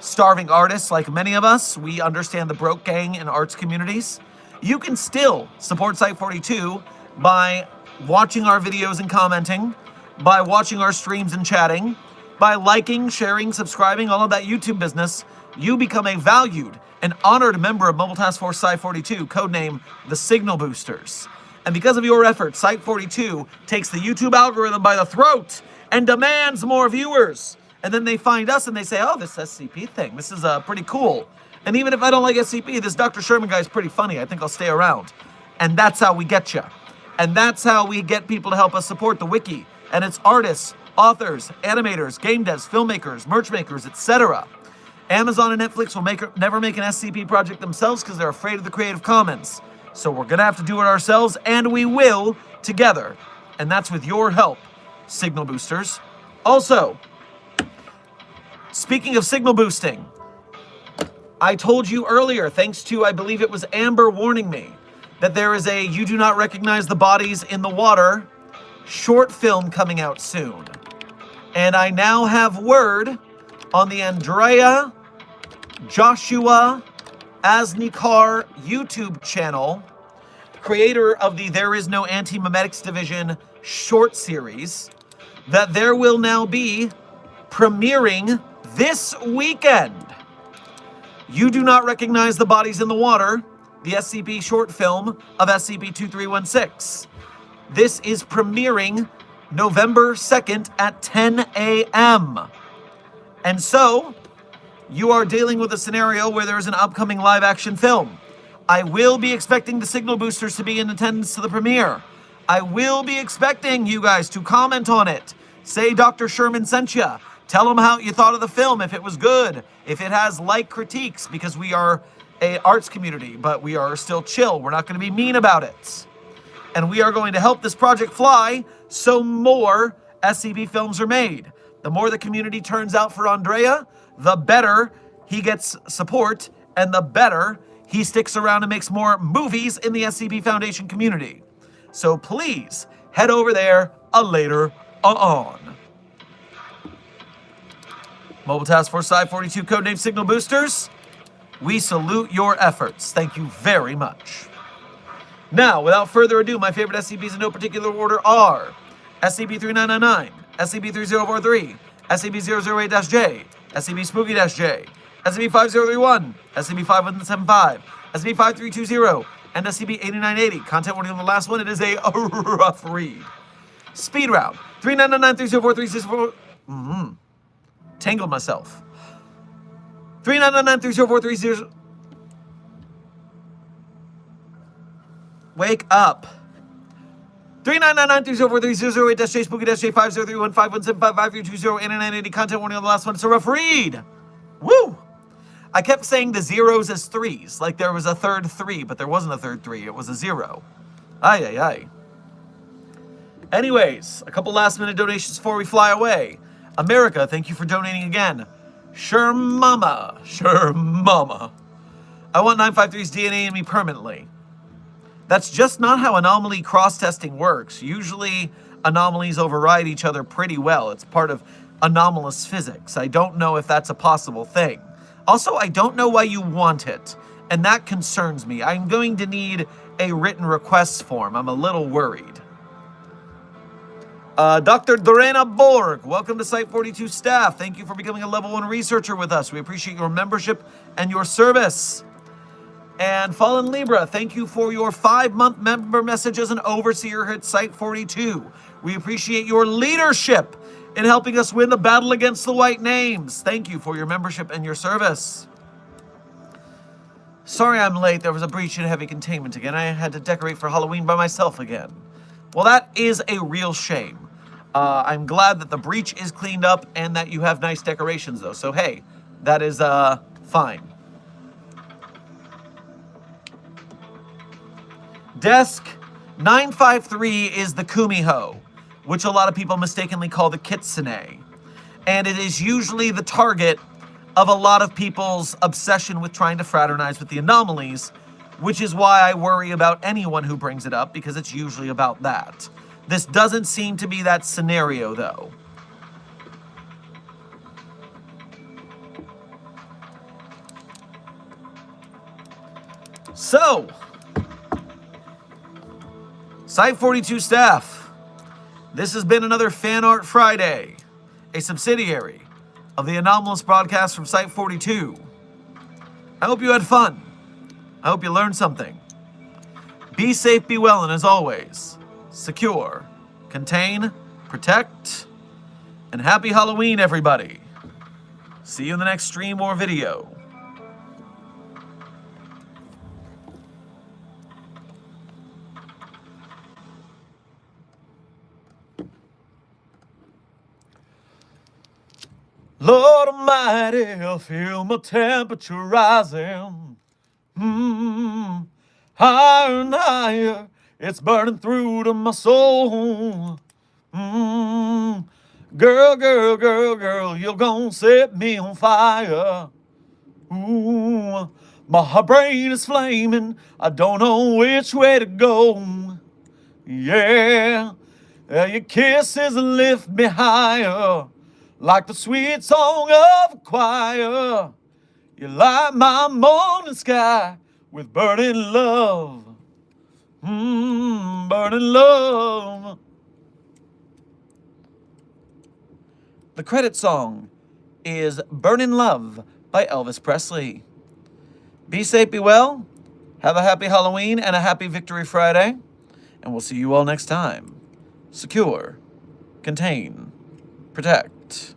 starving artist like many of us, we understand the broke gang in arts communities, you can still support Site 42 by watching our videos and commenting, by watching our streams and chatting, by liking, sharing, subscribing, all of that YouTube business. You become a valued and honored member of Mobile Task Force Site 42, codename the Signal Boosters. And because of your efforts, Site 42 takes the YouTube algorithm by the throat and demands more viewers. And then they find us and they say, oh, this SCP thing, this is pretty cool. And even if I don't like SCP, this Dr. Sherman guy is pretty funny. I think I'll stay around. And that's how we get you. And that's how we get people to help us support the wiki and its artists, authors, animators, game devs, filmmakers, merch makers, etc. Amazon and Netflix will never make an SCP project themselves because they're afraid of the Creative Commons. So we're going to have to do it ourselves, and we will together. And that's with your help, Signal Boosters. Also, speaking of signal boosting, I told you earlier, thanks to, I believe it was Amber warning me, that there is a You Do Not Recognize the Bodies in the Water short film coming out soon. And I now have word on the Andrea Joshua Asnikar YouTube channel, creator of the There Is No Anti-Memetics Division short series, that there will now be premiering this weekend. You Do Not Recognize the Bodies in the Water, the SCP short film of SCP-2316. This is premiering November 2nd at 10 a.m. And so, you are dealing with a scenario where there is an upcoming live-action film. I will be expecting the Signal Boosters to be in attendance to the premiere. I will be expecting you guys to comment on it. Say Dr. Sherman sent you. Tell them how you thought of the film, if it was good, if it has light critiques, because we are a arts community, but we are still chill. We're not going to be mean about it. And we are going to help this project fly so more SCP films are made. The more the community turns out for Andrea, the better he gets support, and the better he sticks around and makes more movies in the SCP Foundation community. So please, head over there later on. Mobile Task Force Site 42, codename Signal Boosters, we salute your efforts. Thank you very much. Now, without further ado, my favorite SCPs in no particular order are SCP-3999, SCP-3043, SCP-008-J, SCP-Spooky-J, SCP-5031, SCP-5175, SCP-5320, and SCP-8980. Content warning on the last one, it is a rough read. Speed round. 3999-304-364... Tangled myself. 3999-304-30... Wake up. 39993043008 Spooky-J503151755320 Internet 80 content warning on the last one. It's a rough read. Woo! I kept saying the zeros as threes, like there was a third three, but there wasn't a third three. It was a zero. Aye, aye, aye. Anyways, a couple last-minute donations before we fly away. America, thank you for donating again. Sure, mama. I want 953's DNA in me permanently. That's just not how anomaly cross-testing works. Usually, anomalies override each other pretty well. It's part of anomalous physics. I don't know if that's a possible thing. Also, I don't know why you want it, and that concerns me. I'm going to need a written request form. I'm a little worried. Dr. Dorena Borg, welcome to Site 42 staff. Thank you for becoming a level 1 researcher with us. We appreciate your membership and your service. And Fallen Libra, thank you for your 5-month member message as an overseer here at Site 42. We appreciate your leadership in helping us win the battle against the white names. Thank you for your membership and your service. Sorry I'm late. There was a breach in heavy containment again. I had to decorate for Halloween by myself again. Well, that is a real shame. I'm glad that the breach is cleaned up and that you have nice decorations, though. So, hey, that is fine. Desk 953 is the Kumiho, which a lot of people mistakenly call the Kitsune. And it is usually the target of a lot of people's obsession with trying to fraternize with the anomalies, which is why I worry about anyone who brings it up, because it's usually about that. This doesn't seem to be that scenario, though. So, Site 42 staff, this has been another Fanart Friday, a subsidiary of the anomalous broadcast from Site 42. I hope you had fun. I hope you learned something. Be safe, be well, and as always, secure, contain, protect, and happy Halloween, everybody. See you in the next stream or video. Lord Almighty, I feel my temperature rising. Higher and higher, it's burning through to my soul. Girl, girl, girl, girl, you're gonna set me on fire. Ooh, my brain is flaming, I don't know which way to go. Yeah, your kisses lift me higher, like the sweet song of a choir. You light my morning sky with burning love. Burning love. The credit song is Burning Love by Elvis Presley. Be safe, be well. Have a happy Halloween and a happy Victory Friday. And we'll see you all next time. Secure, contain, protect.